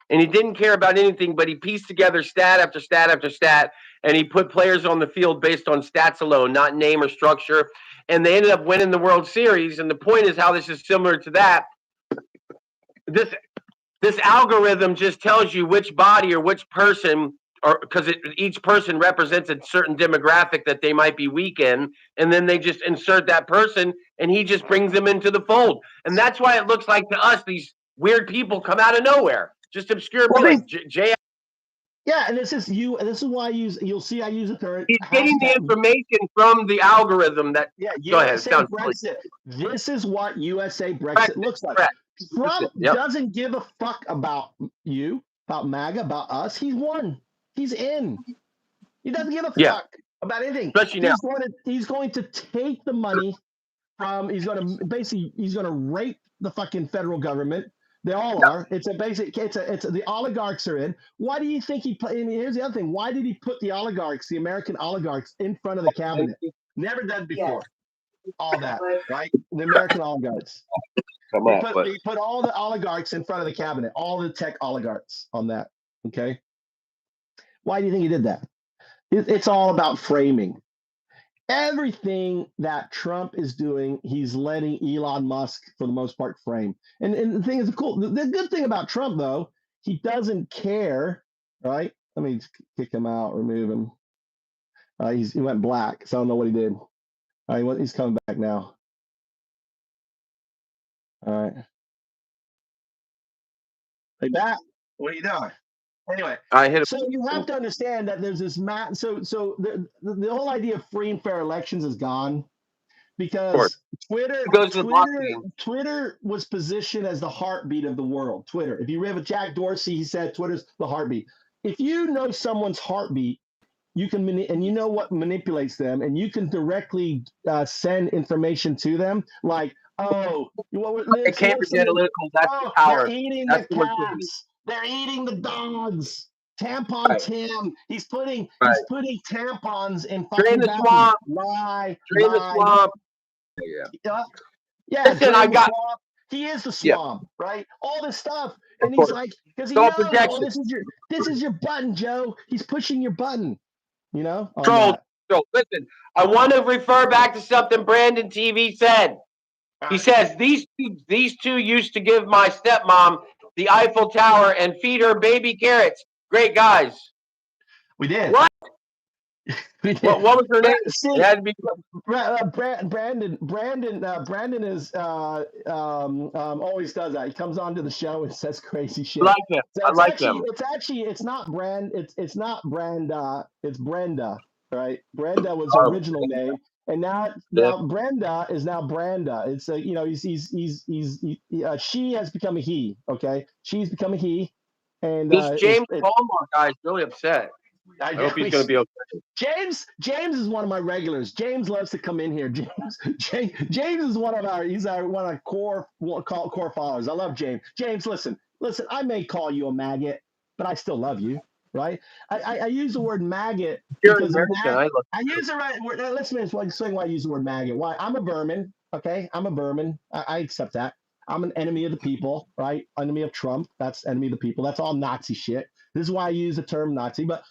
And he didn't care about anything, but he pieced together stat after stat after stat. And he put players on the field based on stats alone, not name or structure. And they ended up winning the World Series. And the point is how this is similar to that. This algorithm just tells you which body or which person or because each person represents a certain demographic that they might be weak in, and then they just insert that person, and he just brings them into the fold, and that's why it looks like to us these weird people come out of nowhere, just obscure, Well, like J. Yeah, and this is you. This is why I use. You'll see I use the term He's getting the hashtag. information from the algorithm. That Yeah, go ahead. It USA sounds Brexit. This is what USA Brexit correct. looks like. Correct. Trump Yep. doesn't give a fuck about you, about MAGA, about us. He's won. He's in. He doesn't give a Yeah. fuck about anything. Especially now. He's going to take the money from. He's going to rape the fucking federal government. They all are. It's the oligarchs are in. Why do you think he put? And here's the other thing. Why did he put the oligarchs, the American oligarchs, in front of the cabinet? Never done before. All that, right? The American oligarchs. He put all the oligarchs in front of the cabinet. All the tech oligarchs on that. Okay. Why do you think he did that? It's all about framing. Everything that Trump is doing, he's letting Elon Musk, for the most part, frame. And the thing is cool. The good thing about Trump, though, he doesn't care, right? Let me kick him out, remove him. He went black, so I don't know what he did. He's coming back now. All right. Hey, Bat, what are you doing? Anyway, so you have to understand that there's this so the whole idea of free and fair elections is gone because Twitter was positioned as the heartbeat of the world. Twitter. If you read with Jack Dorsey, he said Twitter's the heartbeat. If you know someone's heartbeat, you can and you know what manipulates them, and you can directly send information to them, like, oh, Cambridge Analytica, that's the power. They're eating the cats. They're eating the dogs. Tampon Tim. He's putting tampons in fucking the swamp. Drain the swamp. Yeah. Listen, He is the swamp, right? All this stuff, and he's like, because he knows, oh, this is your button, Joe. He's pushing your button. You know. So listen, I want to refer back to something Brandon TV said. He says these two used to give my stepmom the Eiffel Tower and feed her baby carrots. Great guys. We did. What? We did. What was her name? It had to be Brandon is always does that. He comes onto the show and says crazy shit. I like him. So I like him. It's not Brenda. It's Brenda. Right? Brenda was her original name. And now Brenda is now Branda. It's she has become a he. Okay, she's become a he. And this James Hallmark guy is really upset. I hope he's going to be okay. James is one of my regulars. James loves to come in here. James is one of our core followers. I love James. James, listen. I may call you a maggot, but I still love you. Right? I use the word maggot because I use the right word. Listen, explain why I use the word maggot. Why? I'm a vermin. Okay, I'm a vermin. I accept that. I'm an enemy of the people. Right? Enemy of Trump. That's enemy of the people. That's all Nazi shit. This is why I use the term Nazi. But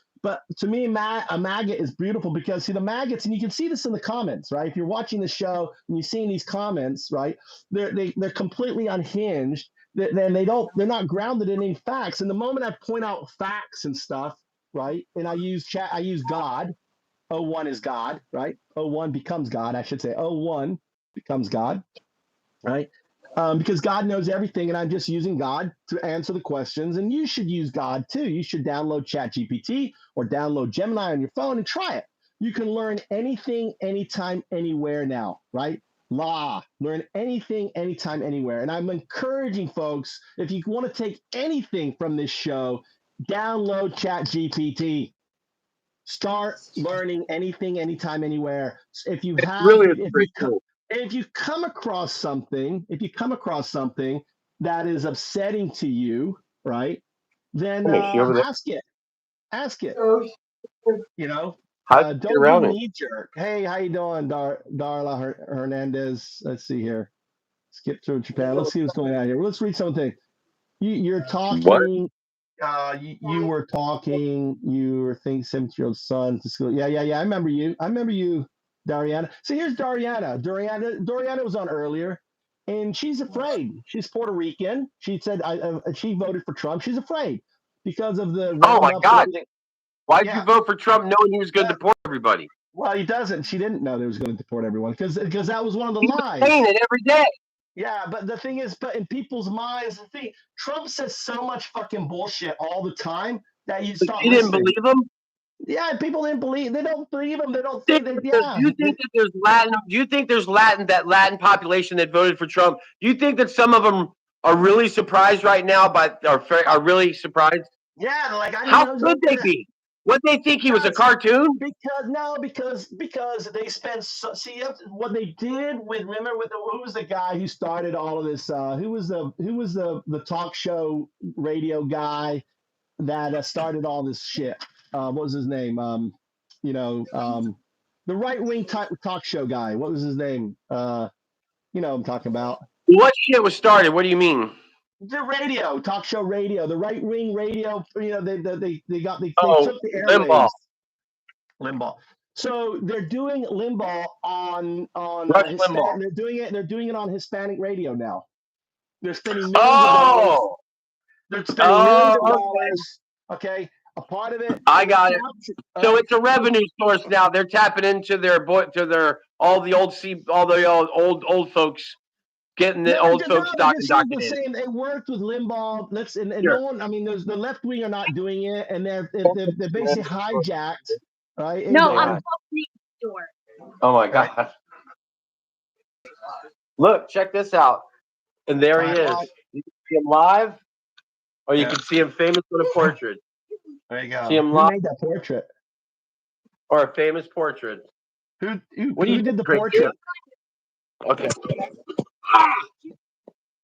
to me, a maggot is beautiful because see the maggots, and you can see this in the comments, right? If you're watching the show and you're seeing these comments, right? They're completely unhinged. Then they're not grounded in any facts. And the moment I point out facts and stuff, right? And I use God. 01 is God, right? 01 becomes God, I should say. 01 becomes God, right? Because God knows everything, and I'm just using God to answer the questions. And you should use God too. You should download ChatGPT or download Gemini on your phone and try it. You can learn anything, anytime, anywhere now, right? Learn anything, anytime, anywhere. And I'm encouraging folks, if you want to take anything from this show, download ChatGPT. Start learning anything, anytime, anywhere. If you come across something, that is upsetting to you, right? Then ask it. You know. Don't be knee jerk. Hey, how you doing, Darla Hernandez? Let's see here. Skip through Japan. Let's see what's going on here. Let's read something. You're talking. What? You were talking. You were thinking 17-year-old son to school. Yeah. I remember you, Dariana. So here's Dariana. Dariana was on earlier, and she's afraid. She's Puerto Rican. She said she voted for Trump. She's afraid because of the. Oh my God. Why did you vote for Trump knowing he was going to deport everybody? Well, he doesn't. She didn't know they was going to deport everyone because that was one of the He was lies. saying it every day. Yeah, but the thing is, but in people's minds, the thing Trump says so much fucking bullshit all the time that you stop You didn't listening. believe him? Yeah, people didn't believe. They don't believe him. They don't think that. Yeah. Do you think that there's Latin? Do you think there's that Latin population that voted for Trump? Do you think that some of them are really surprised right now? Are really surprised? Yeah, like I didn't How know he was could they gonna- be? What they think he was a cartoon? Because they spent see what they did with remember with who was the guy who started all of this who was the talk show radio guy that started all this shit, what was his name, the right wing talk show guy, what was his name, what I'm talking about. What shit was started? What do you mean? The talk show radio, the right wing radio, they took the Limbaugh. airwaves. Limbaugh. So they're doing Limbaugh on Rush Hispanic. Limbaugh. They're doing it on Hispanic radio now. They're spending millions of dollars. They're spending millions of dollars. Okay, a part of it. I got it. So it's a revenue source now. They're tapping into all the old folks. Getting the old folks documented. They worked with Limbaugh. No one. I mean, there's the left wing are not doing it, and they're basically hijacked, right? No, I'm next door. Oh my god! Look, check this out, and there he is. You can see him live, or you can see him famous with a portrait. There you go. See him Who live, made that portrait? or a famous portrait. Who did the portrait? Kid? Okay.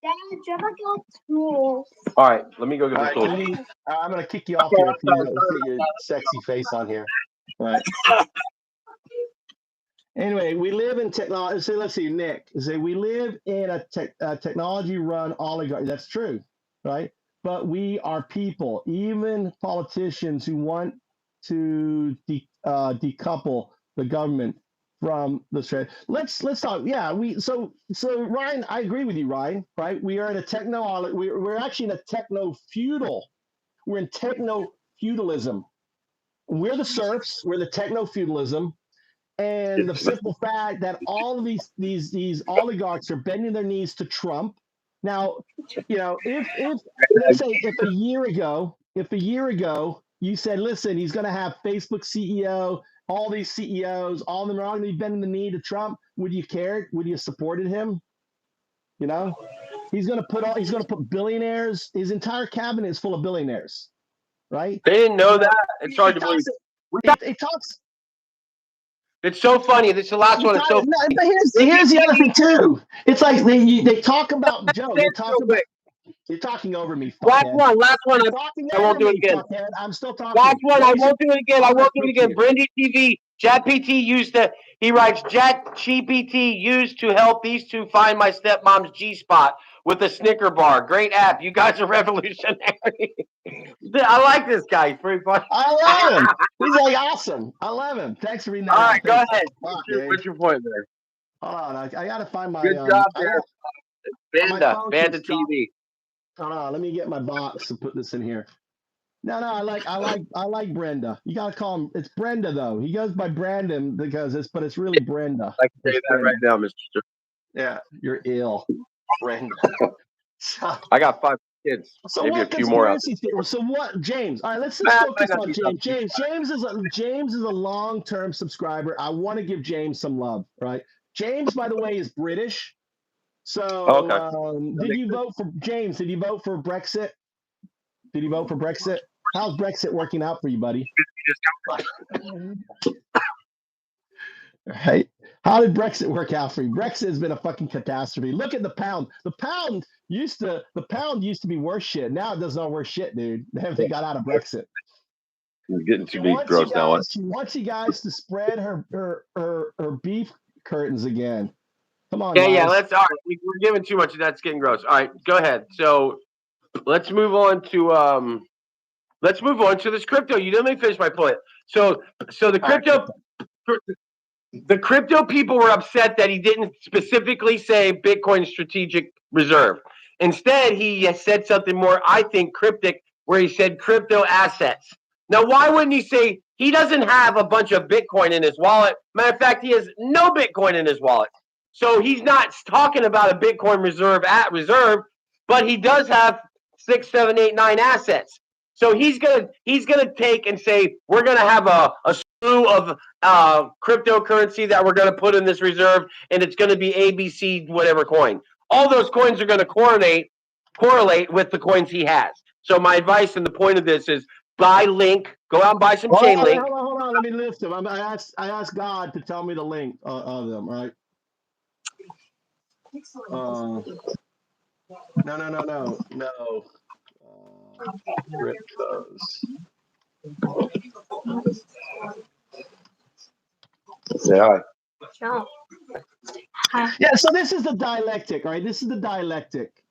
Dad, Trevor got tools. All right, let me go get the tools. I'm gonna kick you off here if you put your sexy face on here. All right. Anyway, we live in technology. So let's see, Nick. Say we live in a technology-run oligarchy. That's true, right? But we are people, even politicians who want to decouple the government from the trade. Let's talk. Yeah, so Ryan, I agree with you, Ryan. Right? We are in a we're actually in a techno-feudal. We're in techno-feudalism. We're the serfs. We're the techno-feudalism. And the simple fact that all of these oligarchs are bending their knees to Trump. Now, if let's say if a year ago you said, listen, he's going to have Facebook CEO, all these CEOs, all of them are all going to be bending the knee to Trump, would you care? Would you have supported him? He's going to put billionaires. His entire cabinet is full of billionaires, right? They didn't know that. It's hard to believe. It talks. It's so funny. This is the last one. It's so. No, but here's the other thing too. It's like they talk about Joe. They talk about. You're talking over me. Last one. I won't do it again. Fuckhead. I'm still talking. Last one. I won't do it again. Brindy TV. JatPT he writes, JatGPT used to help these two find my stepmom's G-spot with a Snicker bar. Great app. You guys are revolutionary. I like this guy. He's pretty funny. I love him. He's like awesome. I love him. Thanks for reading that. All right, go ahead. What's your point there? Hold on. I got to find my. Good job there. Banda TV. Hold on. Let me get my box and put this in here. No, I like Brenda. You gotta call him. It's Brenda though. He goes by Brandon but it's really Brenda. I can say that right now, Mr. Yeah, you're ill, Brenda. I got 5 kids. So maybe a few more out. So what, James? All right, let's focus on James. James is a long-term subscriber. I want to give James some love. Right? James, by the way, is British. So, okay. Did you vote for James? Did you vote for Brexit? Did you vote for Brexit? How's Brexit working out for you, buddy? Right? How did Brexit work out for you? Brexit has been a fucking catastrophe. Look at the pound. The pound used to be worse shit. Now it does not worse shit, dude. They got out of Brexit. You're getting too big, gross now. She wants you guys to spread her beef curtains again. Come on. Yeah. Let's. All right, we're giving too much of that. It's getting gross. All right, go ahead. So let's move on to this crypto. You didn't let me finish my point. So the crypto. The crypto people were upset that he didn't specifically say Bitcoin strategic reserve. Instead, he said something more, I think, cryptic, where he said crypto assets. Now, why wouldn't he say he doesn't have a bunch of Bitcoin in his wallet? Matter of fact, he has no Bitcoin in his wallet. So he's not talking about a Bitcoin reserve, but he does have 6, 7, 8, 9 assets. So he's gonna take and say we're gonna have a slew of cryptocurrency that we're gonna put in this reserve, and it's gonna be ABC whatever coin. All those coins are gonna correlate with the coins he has. So my advice and the point of this is buy Link. Go out and buy some chain link. Hold on. Let me list them. I asked God to tell me the link of them. Right? No. Cryptos. Yeah. Yeah. So this is the dialectic, right? This is the dialectic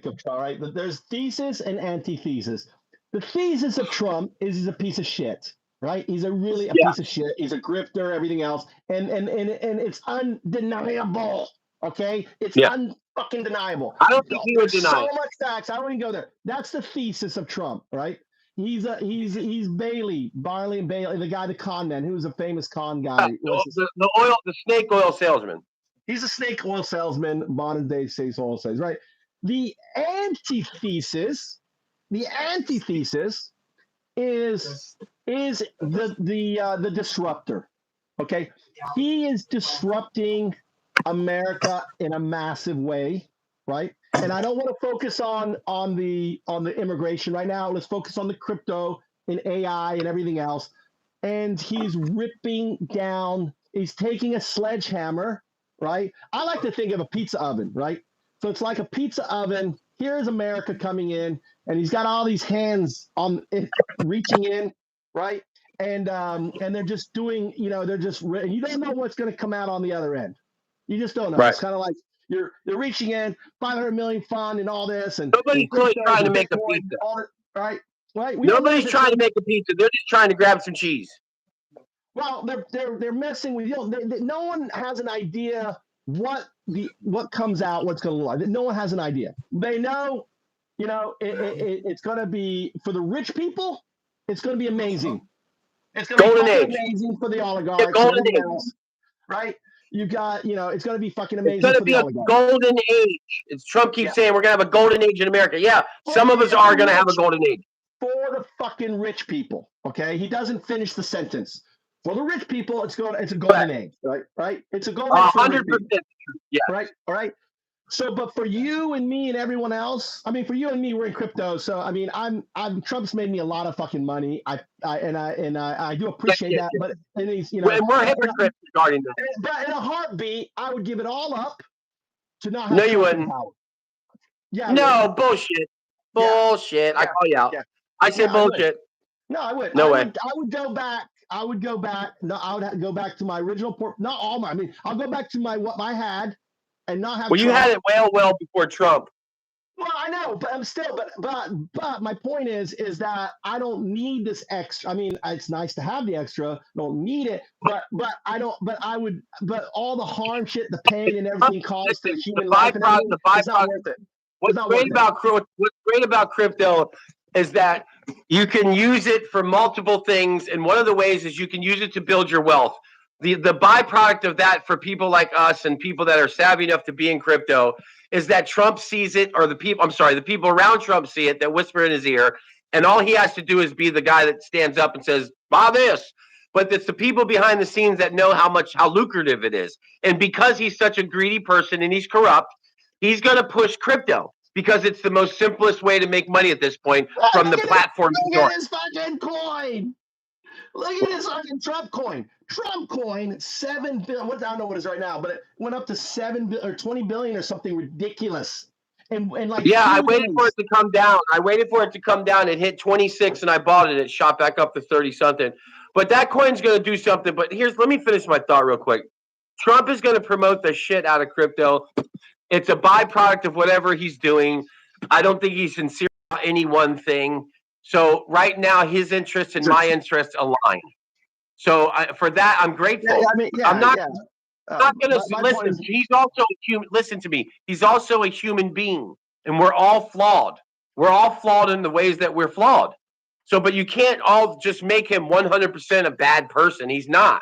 of Trump, right? There's thesis and antithesis. The thesis of Trump is he's a piece of shit, right? He's a piece of shit. He's a grifter, everything else, and it's undeniable. Okay, it's unfucking deniable. I don't think he would deny so much facts. I don't even go there. That's the thesis of Trump, right? He's Barley and Bailey, the guy, the con man, who's a famous con guy. The snake oil salesman. He's a snake oil salesman, modern day snake oil salesman, right? The antithesis is the disruptor. Okay, he is disrupting America in a massive way, right? And I don't want to focus on the immigration right now. Let's focus on the crypto and AI and everything else. And he's ripping down. He's taking a sledgehammer, right? I like to think of a pizza oven, right? So it's like a pizza oven. Here's America coming in, and he's got all these hands on it, reaching in, right? And they're just doing, you don't know what's going to come out on the other end. You just don't know. Right. It's kind of like you're reaching in 500 million fund and all this, and nobody's really trying to make a pizza. Right. Nobody's trying to make a pizza. They're just trying to grab some cheese. Well, they're messing with you. No one has an idea what comes out, what's going to look like. No one has an idea. They know, it's going to be for the rich people. It's going to be amazing. It's going to be amazing for the oligarchs. Golden age, right? You got, it's going to be fucking amazing. It's going to be a golden age. It's Trump keeps saying we're going to have a golden age in America. Yeah, some of us are going to have a golden age. For the fucking rich people, okay? He doesn't finish the sentence. For the rich people, it's a golden age, right? It's a golden age. 100%. Yeah. Right. All right. So, but for you and me and everyone else, I mean, for you and me, we're in crypto. So, I mean, Trump's made me a lot of fucking money. I do appreciate that. But and he's, and we're hypocrites regarding that. But in a heartbeat, I would give it all up to not have. No, you wouldn't. Yeah. No, bullshit. Bullshit. Yeah. I call you out. Yeah. I said bullshit. No, I would. No way. I would go back. No, I would go back to my original not all my. I mean, I'll go back to what I had, and not have. Well, you had it well before Trump. Well, I know, but I'm still. But my point is that I don't need this extra. I mean, it's nice to have the extra. Don't need it, but I don't. But I would. But all the harm, shit, the pain, and everything caused to human life, it's not worth it. What's great about crypto is that you can use it for multiple things, and one of the ways is you can use it to build your wealth. The byproduct of that for people like us and people that are savvy enough to be in crypto is that Trump sees it, or the people around Trump see it that whisper in his ear, and all he has to do is be the guy that stands up and says, buy this. But it's the people behind the scenes that know how lucrative it is. And because he's such a greedy person and he's corrupt, he's going to push crypto. Because it's the most simplest way to make money at this point from the platform. Look at his fucking coin. Look at his fucking Trump coin. Trump coin, 7 billion. I don't know what it is right now, but it went up to 7 billion or 20 billion or something ridiculous. And like I waited for it to come down. It hit 26, and I bought it. It shot back up to 30 something. But that coin's going to do something. But let me finish my thought real quick. Trump is going to promote the shit out of crypto. It's a byproduct of whatever he's doing. I don't think he's sincere about any one thing. So right now, his interests and my interests align. So for that, I'm grateful. I'm not going to listen. He's also a human. Listen to me. He's also a human being, and we're all flawed. We're all flawed in the ways that we're flawed. So, but you can't all just make him 100% a bad person. He's not.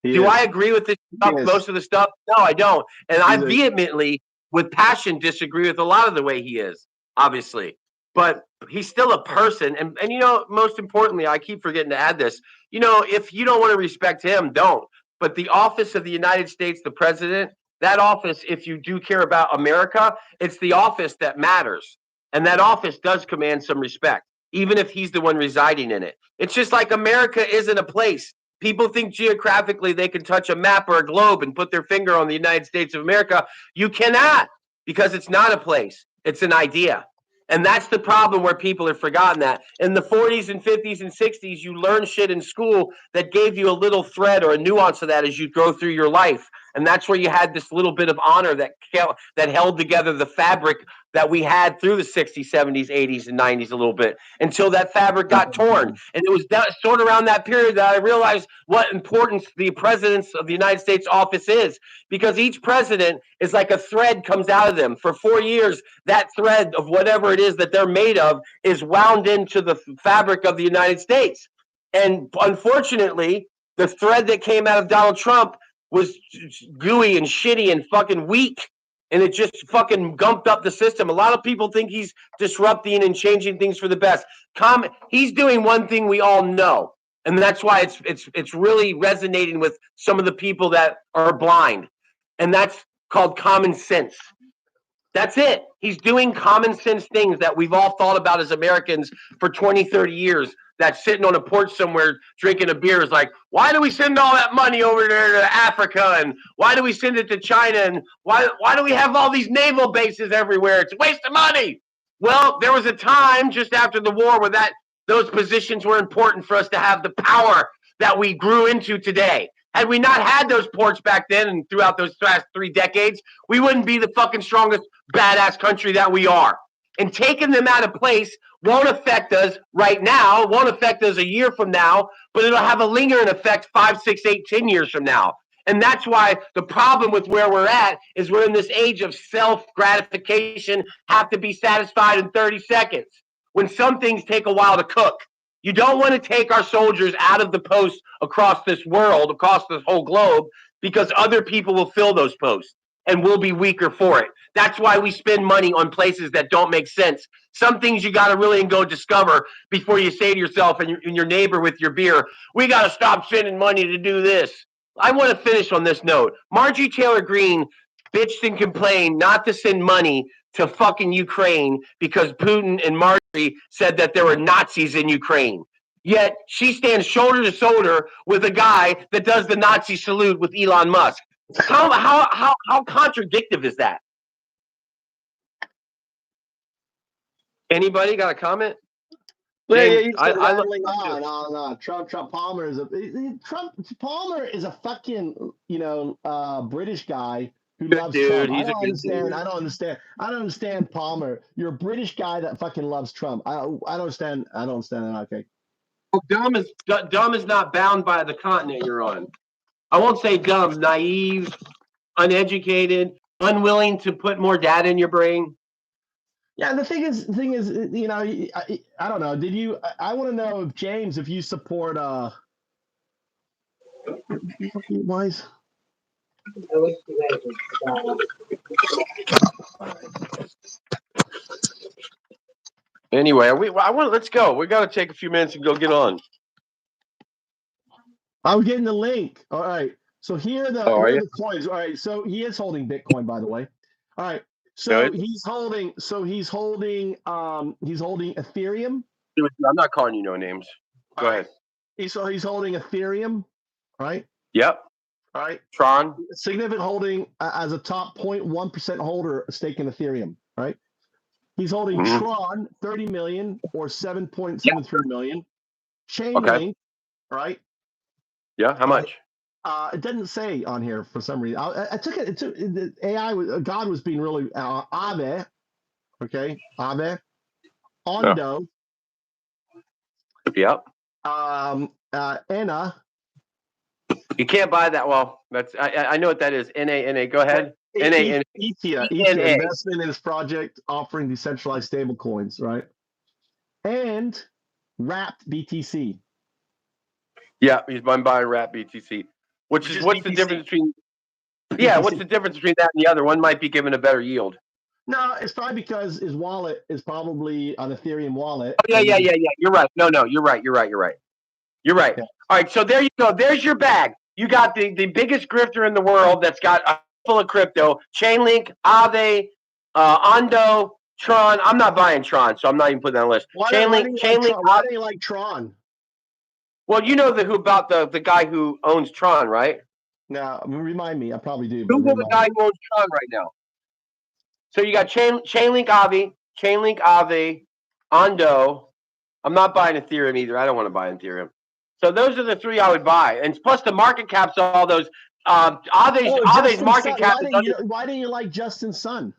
Do I agree with this stuff, most of the stuff? No, I don't. And I vehemently, with passion, disagree with a lot of the way he is, obviously. But he's still a person. And you know, most importantly, I keep forgetting to add this. You know, if you don't want to respect him, don't. But the office of the United States, the president, that office, if you do care about America, it's the office that matters. And that office does command some respect, even if he's the one residing in it. It's just like America isn't a place. People think geographically they can touch a map or a globe and put their finger on the United States of America. You cannot, because it's not a place. It's an idea. And that's the problem where people have forgotten that. In the 40s and 50s and 60s, you learn shit in school that gave you a little thread or a nuance of that as you go through your life. And that's where you had this little bit of honor that held together the fabric that we had through the 60s, 70s, 80s, and 90s a little bit until that fabric got torn. And it was sort of around that period that I realized what importance the presidents of the United States office is, because each president is like a thread comes out of them. For 4 years, that thread of whatever it is that they're made of is wound into the fabric of the United States. And unfortunately, the thread that came out of Donald Trump was gooey and shitty and fucking weak. And it just fucking gumped up the system. A lot of people think he's disrupting and changing things for the best. He's doing one thing we all know, and that's why it's really resonating with some of the people that are blind, and that's called common sense. That's it. He's doing common sense things that we've all thought about as Americans for 20, 30 years. That's sitting on a porch somewhere drinking a beer is like, why do we send all that money over there to Africa? And why do we send it to China? And why do we have all these naval bases everywhere? It's a waste of money. Well, there was a time just after the war where those positions were important for us to have the power that we grew into today. Had we not had those ports back then and throughout those last 3 decades, we wouldn't be the fucking strongest badass country that we are. And taking them out of place won't affect us right now, won't affect us a year from now, but it'll have a lingering effect 5, 6, 8, 10 years from now. And that's why the problem with where we're at is we're in this age of self-gratification, have to be satisfied in 30 seconds, when some things take a while to cook. You don't want to take our soldiers out of the posts across this world, across this whole globe, because other people will fill those posts and we'll be weaker for it. That's why we spend money on places that don't make sense. Some things you got to really go discover before you say to yourself and your neighbor with your beer, we got to stop spending money to do this. I want to finish on this note. Marjorie Taylor Greene bitched and complained not to send money to fucking Ukraine because Putin and Marjorie said that there were Nazis in Ukraine. Yet she stands shoulder to shoulder with a guy that does the Nazi salute with Elon Musk. How contradictive is that? Anybody got a comment? Trump Palmer is a fucking British guy who loves dude. Trump. He's a good dude. I don't understand Palmer. You're a British guy that fucking loves Trump. I don't understand. I don't understand that. Okay. Well, dumb is not bound by the continent you're on. I won't say dumb, naive, uneducated, unwilling to put more data in your brain. Yeah, the thing is, I don't know. I want to know if James, if you support wise. Anyway, let's go. We got to take a few minutes and go get on. I'm getting the link. All right. So here are the coins. All right. So he is holding Bitcoin, by the way. All right. So good. he's holding Ethereum. I'm not calling you no names. Go ahead. He's holding Ethereum, right? Yep. All right. Tron. Significant holding as a top 0.1% holder, stake in Ethereum, right? He's holding Tron, 30 million or 7.73 million. Chainlink, right? Yeah. How much? It doesn't say on here for some reason. I took it. The AI. God was being really Aave. Okay, Aave. Ondo. Yep. Enna. You can't buy that. Well, that's I know what that is. NA. Go ahead. NA. Ethia investment in this project offering decentralized stable coins, right? And wrapped BTC. Yeah, I'm buying wrap BTC. Which is what's BTC. the difference between? Yeah, what's the difference between that and the other? One might be giving a better yield. No, it's probably because his wallet is probably an Ethereum wallet. Oh, yeah. You're right. No, you're right. You're right. Yeah. All right, so there you go. There's your bag. You got the biggest grifter in the world that's got full of crypto. Chainlink, Aave, Ondo, Tron. I'm not buying Tron, so I'm not even putting that on the list. Why Chainlink. do you like Tron? Well, you know who about the guy who owns Tron, right? No, remind me. I probably do. Google the guy who owns Tron right now. So you got Chainlink Aave, Ondo. I'm not buying Ethereum either. I don't want to buy Ethereum. So those are the three I would buy, and plus the market caps of all those. Aave's market cap. Why do you like Justin Sun?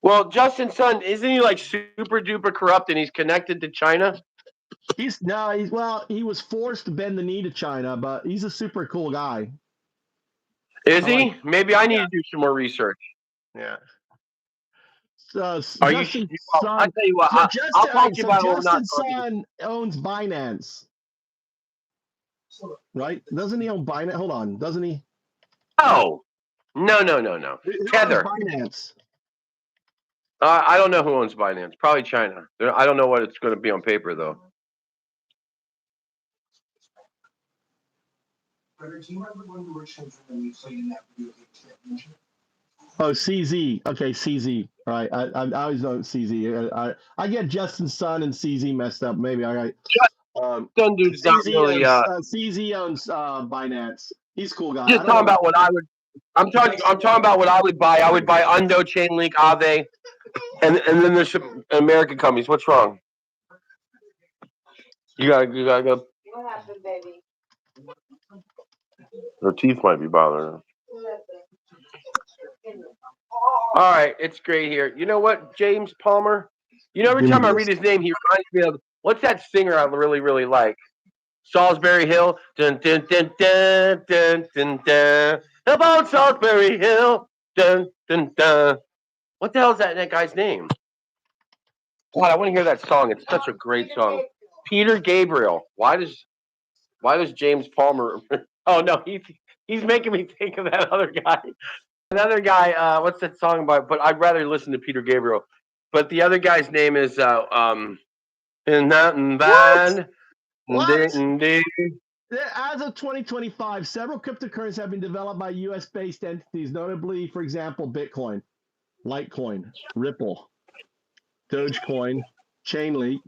Well, Justin Sun, isn't he like super duper corrupt and he's connected to China? He was forced to bend the knee to China, but he's a super cool guy. Is he? Maybe I need to do some more research. Yeah. I'll tell you what. I'll talk to you about Justin Sun owns Binance, right? Doesn't he own Binance? Hold on, doesn't he? No. Tether. Binance. I don't know who owns Binance. Probably China. I don't know what it's going to be on paper though. Oh, CZ. Okay, CZ. All right. I always know CZ. I get Justin Sun and CZ messed up. Maybe. All right. Some dude's not really. CZ owns Binance. He's a cool guy. Just talking about what I would. I'm talking about what I would buy. I would buy Undo, Chainlink, Aave, and then there's some American companies. What's wrong? You gotta go. What happened, baby? Her teeth might be bothering her. All right, it's great here. You know what, James Palmer? You know, every time I read his name, he reminds me of what's that singer I really, really like? Salisbury Hill. Dun dun dun dun dun dun dun. About Salisbury Hill. Dun dun dun. What the hell is that guy's name? God, I want to hear that song. It's such a great song. Peter Gabriel. Why does James Palmer? Oh no, he's making me think of that other guy. Another guy. What's that song about? But I'd rather listen to Peter Gabriel. But the other guy's name is What? As of 2025, several cryptocurrencies have been developed by U.S.-based entities, notably, for example, Bitcoin, Litecoin, Ripple, Dogecoin, Chainlink,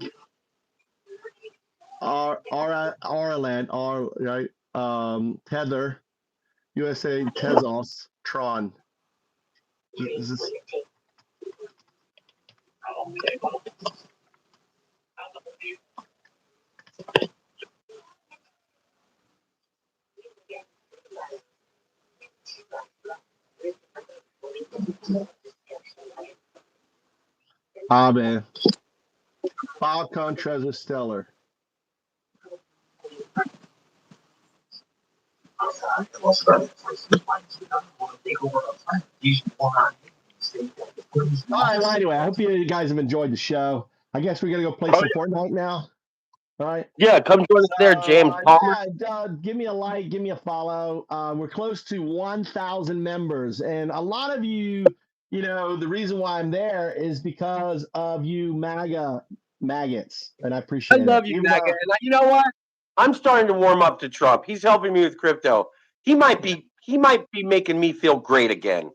Tether, USA, Tezos, Tron. Man. Falcon Treasure Stellar. Well, anyway, I hope you guys have enjoyed the show. I guess we're gonna go play some Fortnite now. All right. Yeah, come join us there, James Palmer. Give me a like, give me a follow. We're close to 1,000 members, and a lot of you, the reason why I'm there is because of you maggots, and I appreciate it. I love you, MAGA. And you know what? I'm starting to warm up to Trump. He's helping me with crypto. He might be making me feel great again.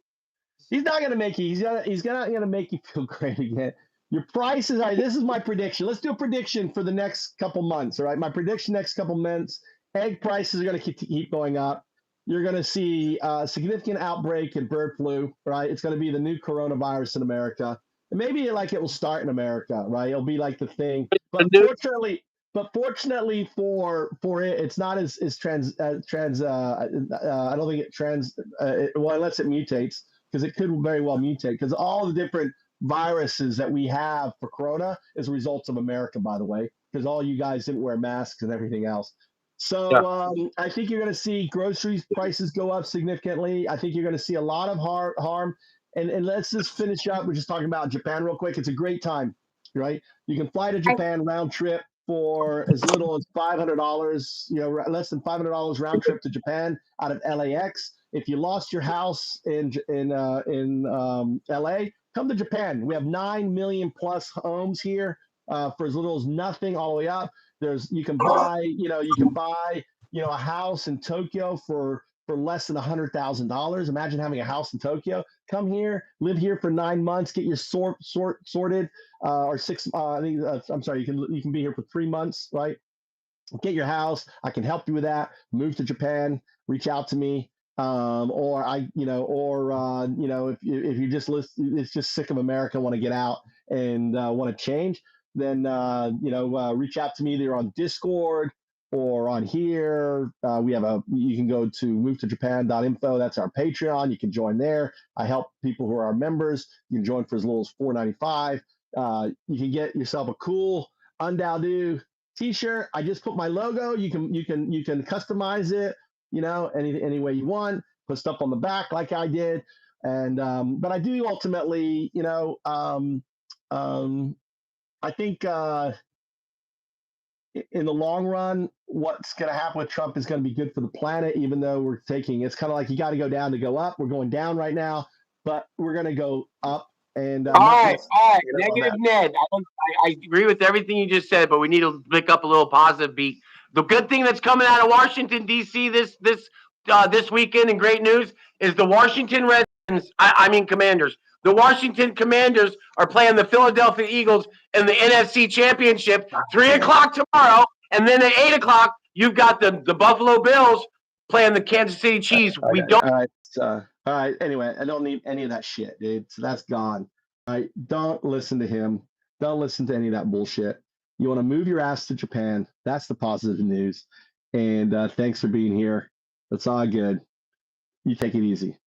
He's not gonna make you. He's gonna make you feel great again. Your prices are. This is my prediction. Let's do a prediction for the next couple months. All right, my prediction next couple months. Egg prices are gonna keep going up. You're gonna see a significant outbreak in bird flu. Right, it's gonna be the new coronavirus in America. And maybe it will start in America. Right, it'll be like the thing. But fortunately for it, it's not as trans. I don't think it unless it mutates, because it could very well mutate, because all the different viruses that we have for corona is a result of America, by the way, because all you guys didn't wear masks and everything else. So I think you're going to see groceries prices go up significantly. I think you're going to see a lot of harm. And let's just finish up. We're just talking about Japan real quick. It's a great time. right? You can fly to Japan round trip for as little as $500, less than $500 round trip to Japan out of LAX. If you lost your house in LA, come to Japan. We have 9 million plus homes here for as little as nothing all the way up. You can buy a house in Tokyo for less than $100,000. Imagine having a house in Tokyo. Come here, live here for 9 months, get your sorted, or 6. I'm sorry, you can be here for 3 months, right? Get your house. I can help you with that. Move to Japan. Reach out to me. If you it's just sick of America, want to get out and want to change, then reach out to me either on Discord or on here. You can go to movetojapan.info. That's our Patreon. You can join there. I help people who are our members. You can join for as little as $4.95. You can get yourself a cool Undao t-shirt. I just put my logo. You can customize it, any way you want. Put stuff on the back like I did. And but I do ultimately, I think in the long run, what's going to happen with Trump is going to be good for the planet, even though it's kind of like you got to go down to go up. We're going down right now, but we're going to go up. And all right. Negative Ned. I agree with everything you just said, but we need to pick up a little positive beat. The good thing that's coming out of Washington, D.C. this weekend in great news is the Washington Redskins, Commanders. The Washington Commanders are playing the Philadelphia Eagles in the NFC Championship, 3:00 tomorrow. And then at 8:00, you've got the Buffalo Bills playing the Kansas City Chiefs. All right. Anyway, I don't need any of that shit, dude. So that's gone. All right. Don't listen to him. Don't listen to any of that bullshit. You want to move your ass to Japan. That's the positive news. And thanks for being here. That's all good. You take it easy.